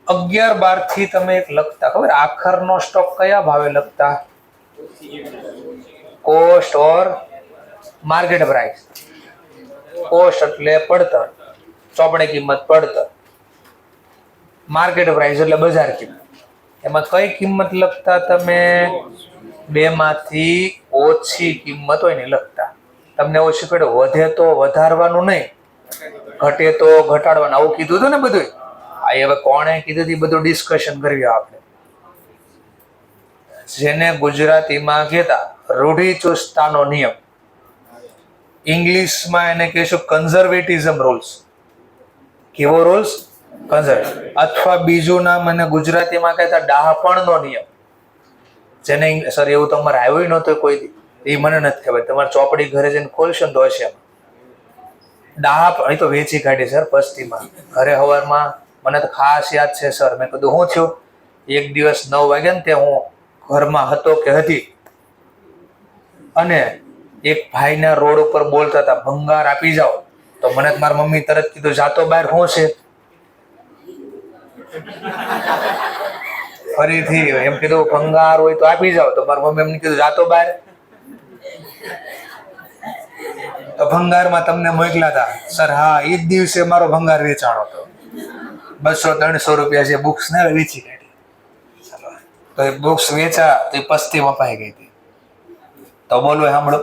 11-12 થી તમે એક લખતા, ખબર આખરનો સ્ટોક કયા ભાવે લખતા? કોસ્ટ ઓર માર્કેટ પ્રાઇસ. કોસ્ટ એટલે પડતર, ચોપડે કિંમત પડતર. માર્કેટ પ્રાઇસ એટલે બજાર કિંમત. એમાં કઈ કિંમત લખતા તમે? 2 માંથી ઓછી કિંમત હોય ને લખતા. તમને એવું શીખવાડ્યું, વધે તો વધારવાનું નહીં, ઘટે તો ઘટાડવાનું, આવું કીધું હતું ને બધું. આ હવે કોણે કીધું હતું બધું ડિસ્કશન કરીએ આપણે. જેને ગુજરાતીમાં કહેતા રૂઢિચુસ્તતાનો નિયમ, ઇંગ્લિશમાં એને કહેશું કન્ઝર્વેટિઝમ રૂલ્સ. કેવો રૂલ્સ? કન્ઝર્વેટિવ. અથવા બીજું નામ એને ગુજરાતીમાં કહેતા ડાહપણનો નિયમ. જેને સર એવું તમારે આવ્યું નહોતું કોઈ દી, એ મને નથી ખબર. તમારે ચોપડી ઘરે જઈને ખોલશો ને તો હશે. ડાહપણ એ તો વેચી કાઢી સર પસ્તીમાં. ઘરે હવારમાં મને તો ખાસ યાદ છે સર, મેં કીધું શું થયું? એક દિવસ 9 વાગ્યા ને તે હું ઘરમાં હતો કે હતી, અને એક ભાઈના રોડ ઉપર બોલતા હતા, ભંગાર આપી જાઓ. તો મને મારી મમ્મી તરત કીધું, જાતો બહાર શું છે? ફરીથી એમ કીધું, ભંગાર હોય તો આપી જાઓ. તો મારી મમ્મી એમને કીધું, જાતો બહાર. તો ભંગારમાં તમને મોકલ્યા હતા સર? હા, એ જ દિવસે મારો ભંગાર વેચાણો હતો. 200-300 રૂપિયા જે બુક્સ ને વેચી કાઢી. તો એ બુક્સ વેચા તો એ પસ્તી વપાઈ ગઈ હતી. તો બોલો, સાંભળો,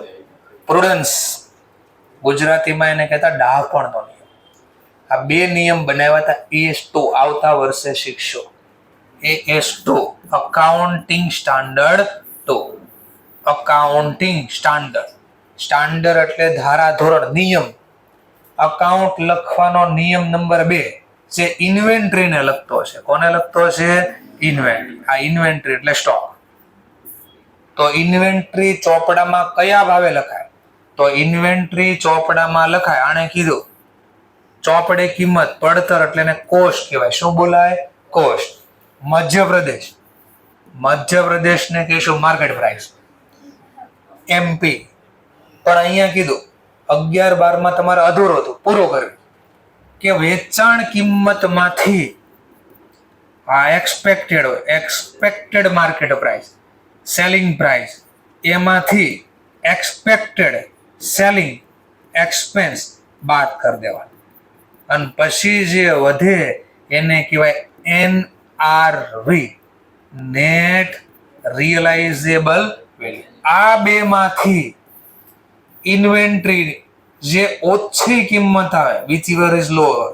પ્રુડન્સ ગુજરાતીમાં એને કહેતા ડાહપણનો નિયમ. આ 2 નિયમ બનાવ્યા હતા. AS2 આવતા વર્ષે શીખશો. AS2 accounting standard 2. Accounting standard. Standard એટલે ધારાધોરણ, નિયમ. અકાઉન્ટ લખવાનો નિયમ નંબર 2 જે ઇન્વેન્ટરીને લગતો છે. કોને લગતો છે? ઇન્વેન્ટરી. આ ઇન્વેન્ટરી એટલે સ્ટોક. તો ઇન્વેન્ટરી ચોપડામાં કયા ભાવે લખાય? તો ઇન્વેન્ટરી ચોપડામાં લખાય, આણે કીધું ચોપડે કિંમત પડતર એટલે એને કોસ્ટ કહેવાય. શું બોલાય? કોસ્ટ. મધ્યપ્રદેશ, મધ્યપ્રદેશને કહીશું માર્કેટ પ્રાઇસ. MP. પણ અહીંયા કીધું 11-12 તમારે અધૂરો હતું, પૂરો કર્યું કે વેચાણ કિંમતમાંથી આ expected market price, selling price, એમાંથી એક્સપેક્ટેડ સેલિંગ એક્સપેન્સ બાદ કરી દેવાનું. અને પછી જે વધે એને કહેવાય NRV, નેટ રિયલાઇઝેબલ વેલ્યુ. આ 2 માંથી ઇન્વેન્ટરી જે ઓછી કિંમત આવે, which ever is lower,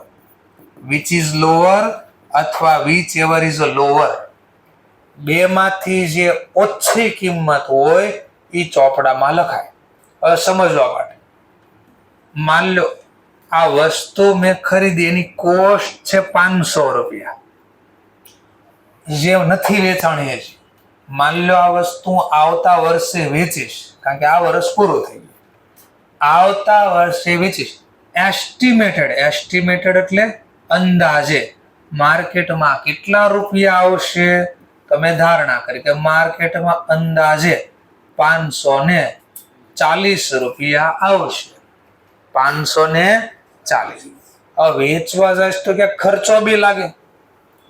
which is lower અથવા વિચ એવર ઇઝ લોઅર, 2 માંથી જે ઓછી કિંમત હોય એ ચોપડામાં લખાય. હવે સમજવા માટે, માન લો આ વસ્તુ મેં ખરીદી, એની કોસ્ટ છે 500 રૂપિયા, જે નથી વેચાણી હજી. માન લો આ વસ્તુ આવતા વર્ષે વેચીશ, કારણ કે આ વર્ષ પૂરું થઈ ગયું. આવતા વર્ષે વેચીશ. એસ્ટિમેટેડ એટલે અંદાજે માર્કેટમાં કેટલા રૂપિયા આવશે? તમે ધારણા કરી કે માર્કેટમાં અંદાજે 540 રૂપિયા આવશે. 540. હવે વેચવા જાય તો ક્યાંક ખર્ચો બી લાગે.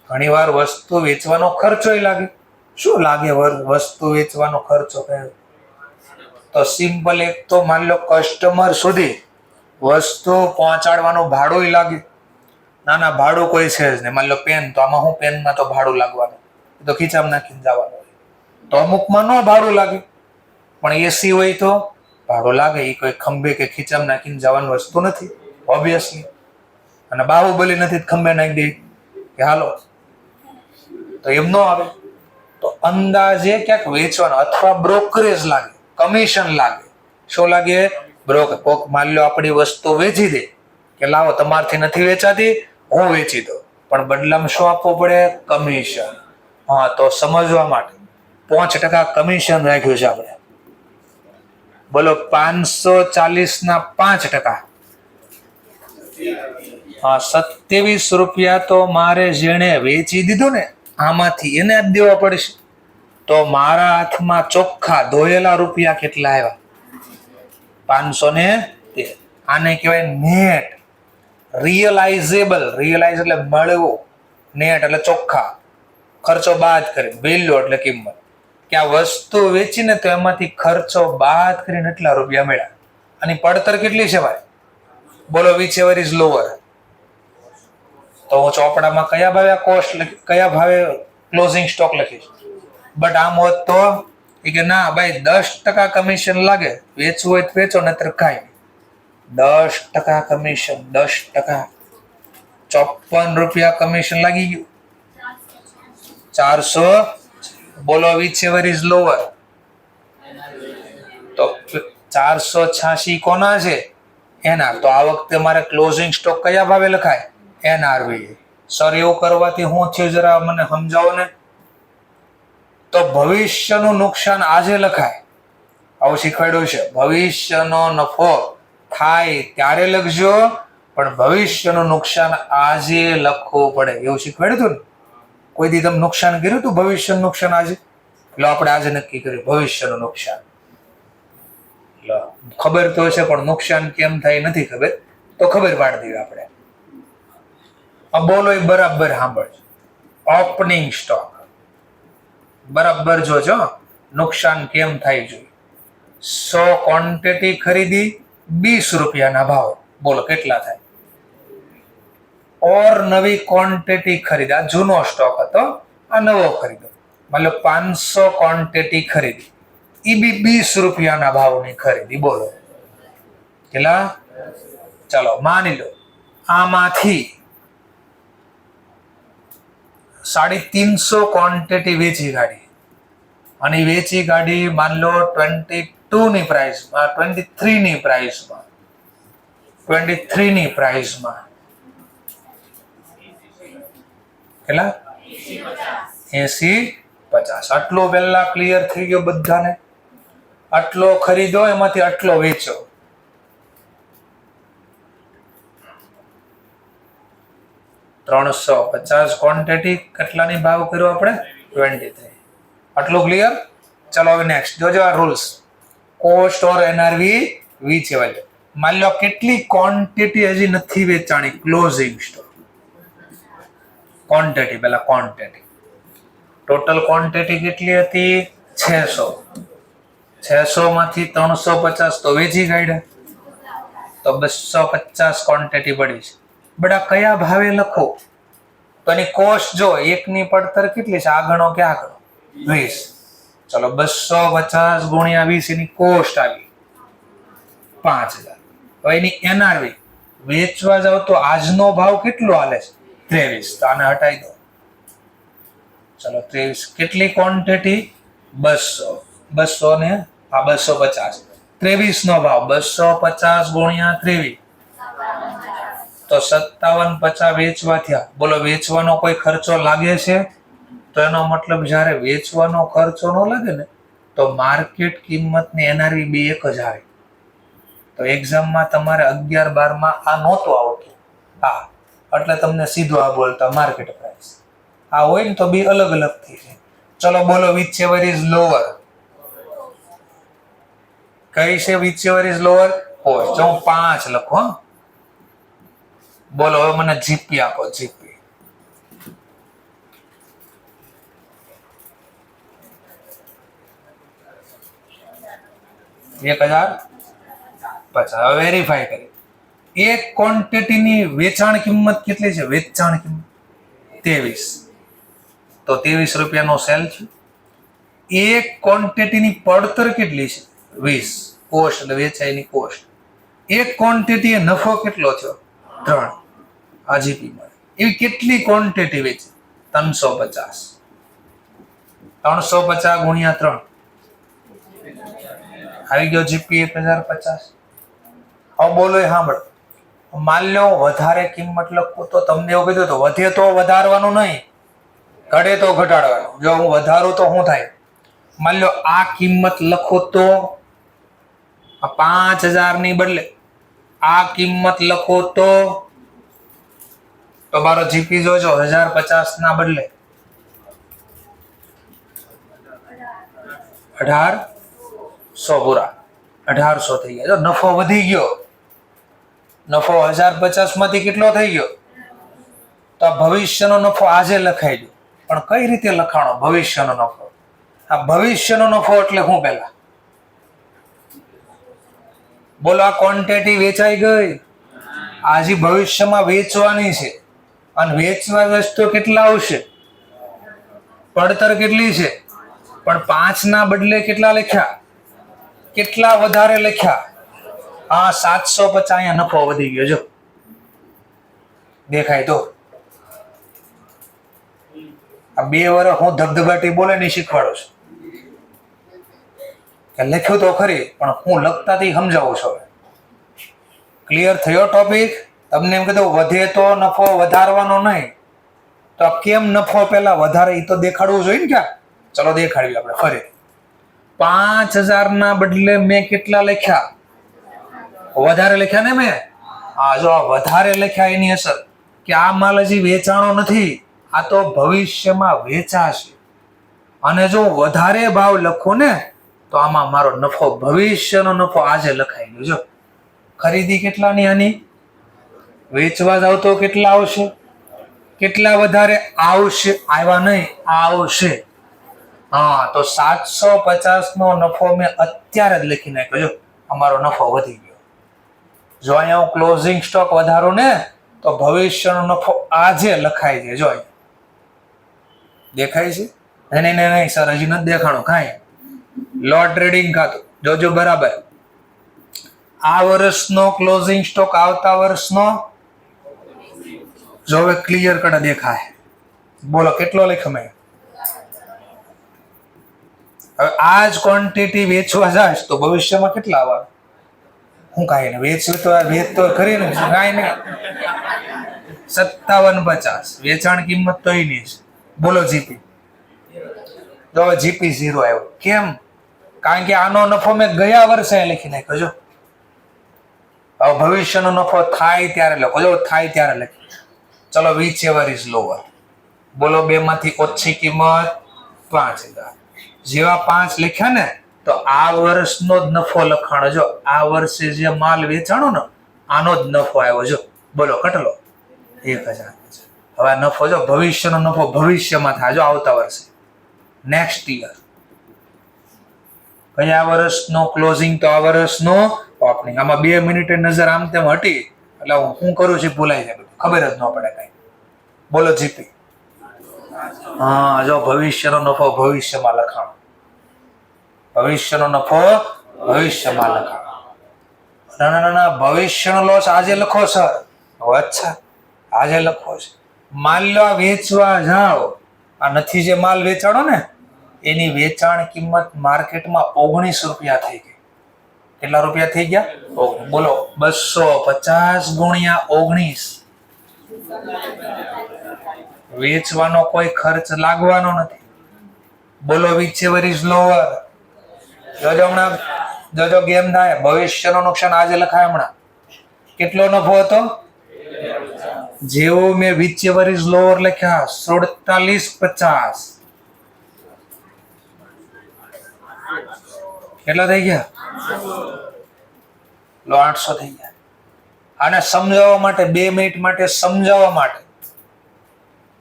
ઘણી વાર વસ્તુ વેચવાનો ખર્ચો લાગે. શું લાગે વસ્તુ વેચવાનો ખર્ચો? તો સિમ્પલ એક તો માની લો કસ્ટમર સુધી વસ્તુ પહોંચાડવાનું ભાડું લાગે. ના ભાડું કોઈ છે જ નહીં. માની લો પેન, તો આમાં હું પેનમાં તો ભાડું લાગવાનું, તો ખીચામાં નાખીને જવાનું હોય. તો અમુકમાં ન ભાડું લાગે, પણ એસી હોય તો ભાડું લાગે. એ કોઈ ખંભે કે ખીચામાં નાખીને જવાની વસ્તુ નથી ઓબ્વિયસલી. અને બાહુબલી નથી ખંભે નાખી દે કે હાલો, તો એમ ન આવે. તો અંદાજે ક્યાંક વેચવાનો, અથવા બ્રોકરેજ લાગે, કમિશન લાગે. શું લાગે? બ્રોકર. કોક માની લો આપણી વસ્તુ વેચી દે કે લાવો તમારથી નથી વેચાતી, હું વેચી દઉં, પણ બદલામાં શું આપવું પડે? કમિશન. હા, તો સમજવા માટે 5% કમિશન રાખ્યું છે આપણે. બોલો, 540 ના 5%. હા, 27 રૂપિયા તો મારે જેણે વેચી દીધું ને આમાંથી એને જ દેવા પડશે. તો તો મારા હાથમાં ચોખ્ખા ધોયેલા રૂપિયા કેટલા આવ્યા? 513. આને કહેવાય નેટ. રિયલાઇઝેબલ, રિયલાઇઝ એટલે મળવો, નેટ એટલે ચોખ્ખા, ખર્ચો બાદ કરી, વેલ્યુ એટલે કિંમત, કે આ વસ્તુ વેચીને તો એમાંથી ખર્ચો બાદ કરીને એટલા રૂપિયા મળ્યા. આની પડતર કેટલી છે ભાઈ? બોલો, વિચ એવર ઇઝ લોઅર? તો હું ચોપડામાં કયા ભાવે કોસ્ટ કયા ભાવે ક્લોઝિંગ સ્ટોક લખીશ. બટ આમ હોત તો કે ના ભાઈ 10% કમિશન લાગે, વેચવું હોય તો વેચો, નહીતર કાંઈ. 10% કમિશન, 10%, 54 રૂપિયા કમિશન લાગી ગયું. 400. બોલો, વિચ એવર ઇઝ લોઅર? તો 486 કોના છે? એનઆર. તો આ વખતે મારે ક્લોઝિંગ સ્ટોક કયા ભાવે લખાય? એનઆરવી. સર એવું કરવાથી શું થયું જરા મને સમજાવો ને. તો ભવિષ્યનું નુકસાન આજે લખાય, આવું શીખવાડ્યું છે. ભવિષ્યનો નફો થાય ત્યારે લખજો, પણ ભવિષ્યનું નુકસાન આજે લખવું પડે, એવું શીખવાડ્યું હતું ને. કોઈ દી તમે નુકસાન કર્યું હતું? ભવિષ્યનું નુકસાન આજે? એટલે આપણે આજે નક્કી કર્યું ભવિષ્યનું નુકસાન. ખબર તો છે પણ નુકસાન કેમ થાય નથી ખબર, તો ખબર પાડી દઈએ આપણે. બોલો એ બરાબર સાંભળજો. ઓપનિંગ સ્ટોક બરાબર જોજો, નુકસાન કેમ થાય જોઈએ. 100 ક્વોન્ટિટી ખરીદી, 20 રૂપિયાના ભાવ. બોલો કેટલા થાય? ઓર નવી ક્વોન્ટિટી ખરીદી, આ જૂનો સ્ટોક હતો, આ નવો ખરીદો. મતલબ 500 ક્વોન્ટિટી ખરીદી, એ બી 20 રૂપિયાના ભાવની ખરીદી. બોલો કેટલા? ચાલો માની લો આમાંથી 350 ક્વોન્ટિટી વેચી કાઢી, અને વેચી કાઢી માન લો 22 ની પ્રાઇસમાં, 23 ની પ્રાઇસમાં, 23 ની પ્રાઇસમાં કેટલા? 80-50. આટલો પહેલા ક્લિયર થઈ ગયો બધાને? આટલો ખરીદો, એમાંથી આટલો વેચો. $350 ક્વોન્ટિટી કેટલાની ભાવ કર્યો આપણે? 23. આટલું ક્લિયર? ચલો હવે નેક્સ્ટ જોજો આ rules. Cost or NRV whichever. માની લો કેટલી ક્વોન્ટિટી હજી નથી વેચાણી, ક્લોઝિંગ સ્ટોક ક્વોન્ટિટી. પહેલા ક્વોન્ટિટી, ટોટલ ક્વોન્ટિટી કેટલી હતી? 600. 600 માંથી 350 તો વેચી કાઢ્યા, તો 250 ક્વોન્ટિટી પડી છે. બડા કયા ભાવે લખો? તો એની કોસ્ટ જો, એકની પડતર કેટલી છે? આ ગણો કે આ ગણો? 20. ચલો 250 ગુણ્યા 20 એની કોસ્ટ આવી 5000. તો એની એનઆરવી વેચવા જાવ તો આજનો ભાવ કેટલો હાલે છે? 23. તો આને હટાવી દો. ચલો 23. કેટલી ક્વોન્ટિટી? 200. 200 ને આ 250. 23 નો ભાવ 250 ગુણ્યા 23 તો 5750 વેચવા થયા. બોલો વેચવાનો કોઈ ખર્ચો લાગે છે? તો એનો મતલબ જ્યારે વેચવાનો ખર્ચો ન લાગે ને, તો માર્કેટ કિંમત ને એનઆરવી બે એક જ આવે. તો એક્ઝામમાં તમારે 11-12 માં આ નહોતું આવતું. હા, એટલે તમને સીધું આ બોલતા માર્કેટ પ્રાઇસ. આ હોય ને તો બે અલગ અલગ થઈ જાય. ચલો બોલો, વિચ એવર ઇઝ લોઅર? કઈ છે વિચ એવર ઇઝ લોઅર? હોય. જો હું 5 લખો. બોલો હવે મને જીપી આપો. જીપી 1050. વેરીફાઈ કરી. એક ક્વોન્ટિટીની વેચાણ કિંમત કેટલી છે? વેચાણ કિંમત 23. તો 23 રૂપિયાનો સેલ છે. એક ક્વોન્ટિટીની પડતર કેટલી છે? 20. કોસ્ટ એટલે વેચાઈની કોસ્ટ. એક ક્વોન્ટિટી એ નફો કેટલો થયો? 3. આ જીપી મળે. એવી કેટલી ક્વોન્ટિટી વેચી? 350. 350 ગુણ્યા 3 આવી ગયો જીપી 1050. હવે બોલો એ સાંભળો. માન લો વધારે કિંમત લખો તો તમને એવું કીધું તો વધે તો વધારવાનું નહીં, ઘટે તો ઘટાડવાનું. જો હું વધારું તો શું થાય? માન લો આ કિંમત લખો તો 5000 ની બદલે આ કિંમત લખો તો મારો જીપી જોજો 1050 ના બદલે 1800 પૂરા, 1800 થઈ ગયા. જો નફો વધી ગયો, નફો 1050 માંથી કેટલો થઈ ગયો? તો આ ભવિષ્યનો નફો આજે લખાઈ ગયો. પણ કઈ રીતે લખાણો ભવિષ્યનો નફો? આ ભવિષ્યનો નફો એટલે શું? પહેલા બોલો, આ ક્વોન્ટિટી વેચાઈ ગઈ, આજે ભવિષ્યમાં વેચવાની છે, અને વેચવા વસ્તુ કેટલા આવશે? પડતર કેટલી છે? પણ 5 ના બદલે કેટલા લખ્યા? કેટલા વધારે લખ્યા? હા, 750. અહીંયા નફો વધી ગયો. જો દેખાય તો આ 2 વર્ષ હું ધબધબાટી બોલે નહીં શીખવાડું છું કે લખ્યું તો ખરી, પણ હું લખતાથી સમજાવું છું. ક્લિયર થયો ટોપિક? તમને એમ કીધું વધે તો નફો વધારવાનો નહીં, તો કેમ નફો પેલા વધારે એ તો દેખાડવું જોઈએ ને. ક્યાં? ચલો દેખાડવી આપણે ફરી. 5000 ના બદલે મેં કેટલા લખ્યા? વધારે લખ્યા ને મેં. હા, જો વધારે લખ્યા એની અસર કે આ માલ હજી વેચાણો નથી, આ તો ભવિષ્યમાં વેચાશે. અને જો વધારે ભાવ લખો ને તો આમાં મારો નફો, ભવિષ્યનો નફો આજે લખાઈ ગયો. જો ખરીદી કેટલાની આની? વેચવા જાવ તો કેટલા આવશે? કેટલા વધારે આવશે? આવ્યા નહીં, આવશે. હા, તો 750 નો નફો મેં અત્યારે જ લખી નાખ્યો. જો અમારો નફો વધી ગયો. જો અહીંયા હું ક્લોઝિંગ સ્ટોક વધારું ને તો ભવિષ્યનો નફો આજે લખાય છે. જો દેખાય છે? નહીં સર, હજી નથી દેખાણો કાંઈ. લોટ ટ્રેડિંગ ખાતું જોજો બરાબર. આ વર્ષનો ક્લોઝિંગ સ્ટોક આવતા વર્ષનો જો હવે ક્લિયર કટ દેખાય. બોલો કેટલો લખ્યો મેં? હવે આ જ ક્વોન્ટિટી વેચવા જાય તો ભવિષ્યમાં કેટલા આવવા? હું કાંઈ નહીં વેચવું તો વેચ તો ખરી ને, કાંઈ નહીં. 5750 વેચાણ કિંમત તો એની છે. બોલો જીપી. તો હવે જીપી 0 આવ્યો. કેમ? કારણ કે આનો નફો મેં ગયા વર્ષે લખી નાખ્યો. જો હવે ભવિષ્યનો નફો થાય ત્યારે લખો. જો થાય ત્યારે લખી. ચલો વિચ એવર ઇઝ લોવર. બોલો 2 માંથી ઓછી કિંમત 5000. જેવા 5 લખ્યા ને તો આ વર્ષનો જ નફો લખાણો. જો આ વર્ષે જે માલ વેચાણો ને આનો જ નફો આવ્યો. જો બોલો કેટલો? 1000. હવે નફો જો ભવિષ્યનો નફો ભવિષ્યમાં થાય. જો આવતા વર્ષે નેક્સ્ટ યર. કયા વર્ષનો ક્લોઝિંગ? તો આ વર્ષનો ઓપનિંગ. આમાં 2 મિનિટે નજર આમ તેમ હટી એટલે હું કરું છું ભૂલાઈ જાય, ખબર જ ન પડે કઈ. બોલો જીપી. હા, જો ભવિષ્યનો નફો ભવિષ્યમાં લખાણો. ભવિષ્યનો નફો ભવિષ્યમાં લખાણો. ના, ભવિષ્યનો લોસ આજે લખો સર. અચ્છા, આજે લખો છે. માલ લો વેચવા જાઓ, આ નથી જે માલ વેચાણો ને એની વેચાણ કિંમત માર્કેટમાં 19 રૂપિયા થઈ ગઈ. કેટલા રૂપિયા થઈ ગયા? બોલો 250 ગુણ્યા 19. વેચવાનો કોઈ ખર્ચ લાગવાનો નથી. બોલો વિચ એવર ઇઝ લોવર. જોજો હમણાં, જોજો ગેમ થાય. ભવિષ્યનું નુકસાન આજે લખાય. હમણાં કેટલો નફો હતો? જેવો મેં વિચ એવર ઇઝ લોવર લખ્યા 4750. કેટલા થઈ ગયા? લો 800 થઈ ગયા. આને સમજાવવા માટે 2 મિનિટ માટે સમજાવવા માટે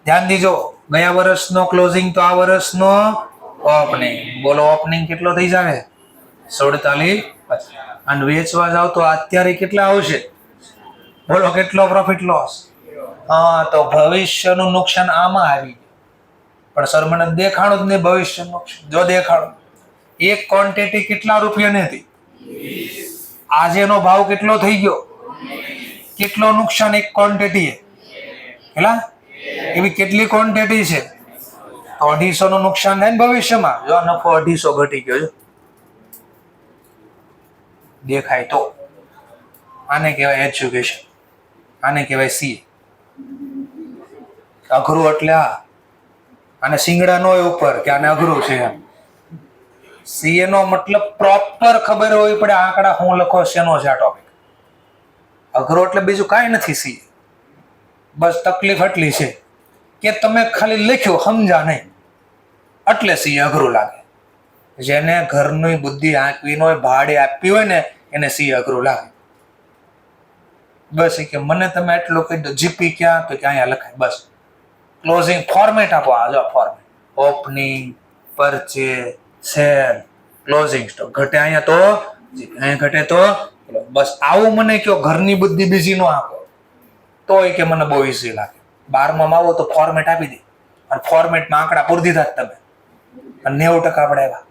ધ્યાન દીજો. ગયા વર્ષનો ક્લોઝિંગ તો આ વર્ષનો ઓપનિંગ. બોલો ઓપનિંગ કેટલો થઈ જાવે? 4750. અને વેચવા જાવ તો અત્યારે કેટલા આવશે? બોલો કેટલો પ્રોફિટ લોસ? હા, તો ભવિષ્યનું નુકસાન આમાં આવી ગયું. પણ સર મને દેખાણું જ નહીં ભવિષ્યનું નુકસાન. જો દેખાડો. એક ક્વોન્ટિટી કેટલા રૂપિયાની હતી? આજેનો ભાવ કેટલો થઈ ગયો? કેટલો નુકસાન એક ક્વોન્ટિટી? કેટલા? એવી કેટલી ક્વોન્ટિટી છે? 250 નું નુકસાન થાય ને ભવિષ્યમાં. જો નફો 250 ઘટી ગયો. દેખાય તો આને કહેવાય એજ્યુકેશન. આને કહેવાય સી. અઘરું એટલે આને સિંગડા નો હોય ઉપર કે આને અઘરું છે. સીએ નો મતલબ પ્રોપર ખબર હોવી પડે આંકડા હું લખો શેનો છે આ ટોપિક. અઘરો એટલે બીજું કાંઈ નથી. સીએ બસ તકલીફ એટલી છે કે તમે ખાલી લખ્યો સમજા નહીં એટલે સીએ અઘરું લાગે. જેને ઘરની બુદ્ધિ આંકવી ન હોય, ભાડે આપવી હોય ને, એને સી અઘરું લાગે. બસ કે મને તમે એટલું કહી દો, જીપી ક્યાં, તો કે અહીંયા લખાય. બસ ક્લોઝિંગ ફોર્મેટ આપો. આ જો format, opening, purchase, cell, closing stock. ઘટે અહીંયા તો અહીંયા, ઘટે તો બસ આવું મને કયો. ઘરની બુદ્ધિ બીજી નો આપો તો એ કે મને બહુ ઈઝી લાગે. 12માં આવો તો ફોર્મેટ આપી દે, અને ફોર્મેટમાં આંકડા પૂરી દીધા જ તમે, અને 90% આપણે આવ્યા.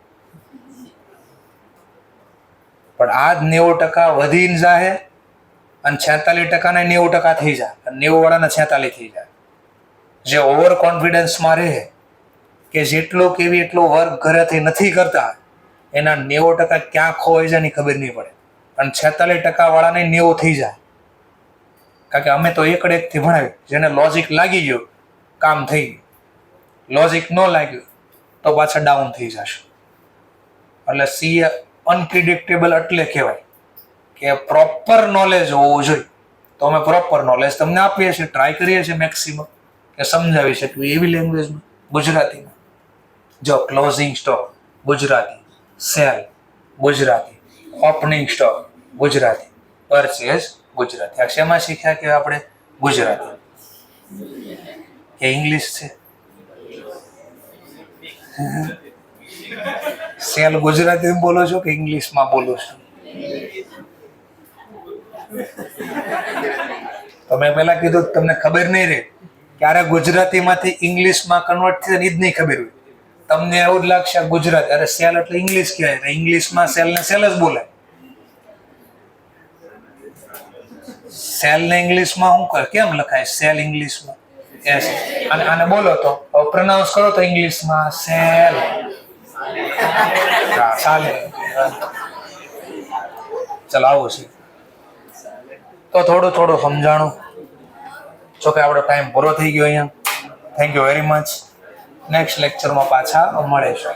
પણ આ જ 90% વધીને જાય, અને 46% ને 90% થઈ જાય, અને 90 વાળાને 46 થઈ જાય. જે ઓવર કોન્ફિડન્સમાં રહે કે જેટલો કેવી એટલો વર્ક ઘરેથી નથી કરતા, એના 90% ક્યાં ખોવાઈ જાય ની ખબર નહીં પડે, અને 46% વાળાને 90 થઈ જાય. કારણ કે અમે તો એકથી ભણાવી, જેને લોજિક લાગી ગયું કામ થઈ ગયું, લોજિક ન લાગ્યું તો પાછા ડાઉન થઈ જશે. એટલે સી અનપ્રિડિક્ટેબલ એટલે કહેવાય કે પ્રોપર નોલેજ હોવું જોઈએ. તો અમે પ્રોપર નોલેજ તમને આપીએ છીએ, ટ્રાય કરીએ છીએ મેક્સિમમ કે સમજાવી શકીએ એવી લેંગ્વેજમાં, ગુજરાતીમાં. જો closing stock Gujarati, cell Gujarati, opening stock Gujarati, purchase Gujarati. આ શેમાં શીખ્યા કે આપણે? ગુજરાતી. એ ઇંગ્લિશ છે? સેલ ગુજરાતી બોલો છો કે ઇંગ્લિશમાં બોલો છો? તો મેં પેલા કીધું તમને ખબર નહીં રહે, ક્યારે ગુજરાતીમાંથી ઇંગ્લિશમાં કન્વર્ટ થશે એ જ નહીં ખબર હોય. તમને એવું જ લાગશે ગુજરાતી, અરે સેલ એટલે ઇંગ્લિશ કહેવાય, ઇંગ્લિશમાં સેલ ને સેલ જ બોલાય. સેલ ને ઇંગ્લિશમાં શું કરે, કેમ લખાય સેલ ઇંગ્લિશમાં? અને આને બોલો તો પ્રોનાઉન્સ કરો તો ઇંગ્લિશમાં સેલ. ચાલે. ચાલ આવું છે તો થોડું સમજાણું. જોકે આપણો ટાઈમ પૂરો થઈ ગયો અહીંયા. Thank you very much. Next લેક્ચરમાં પાછા મળીશું.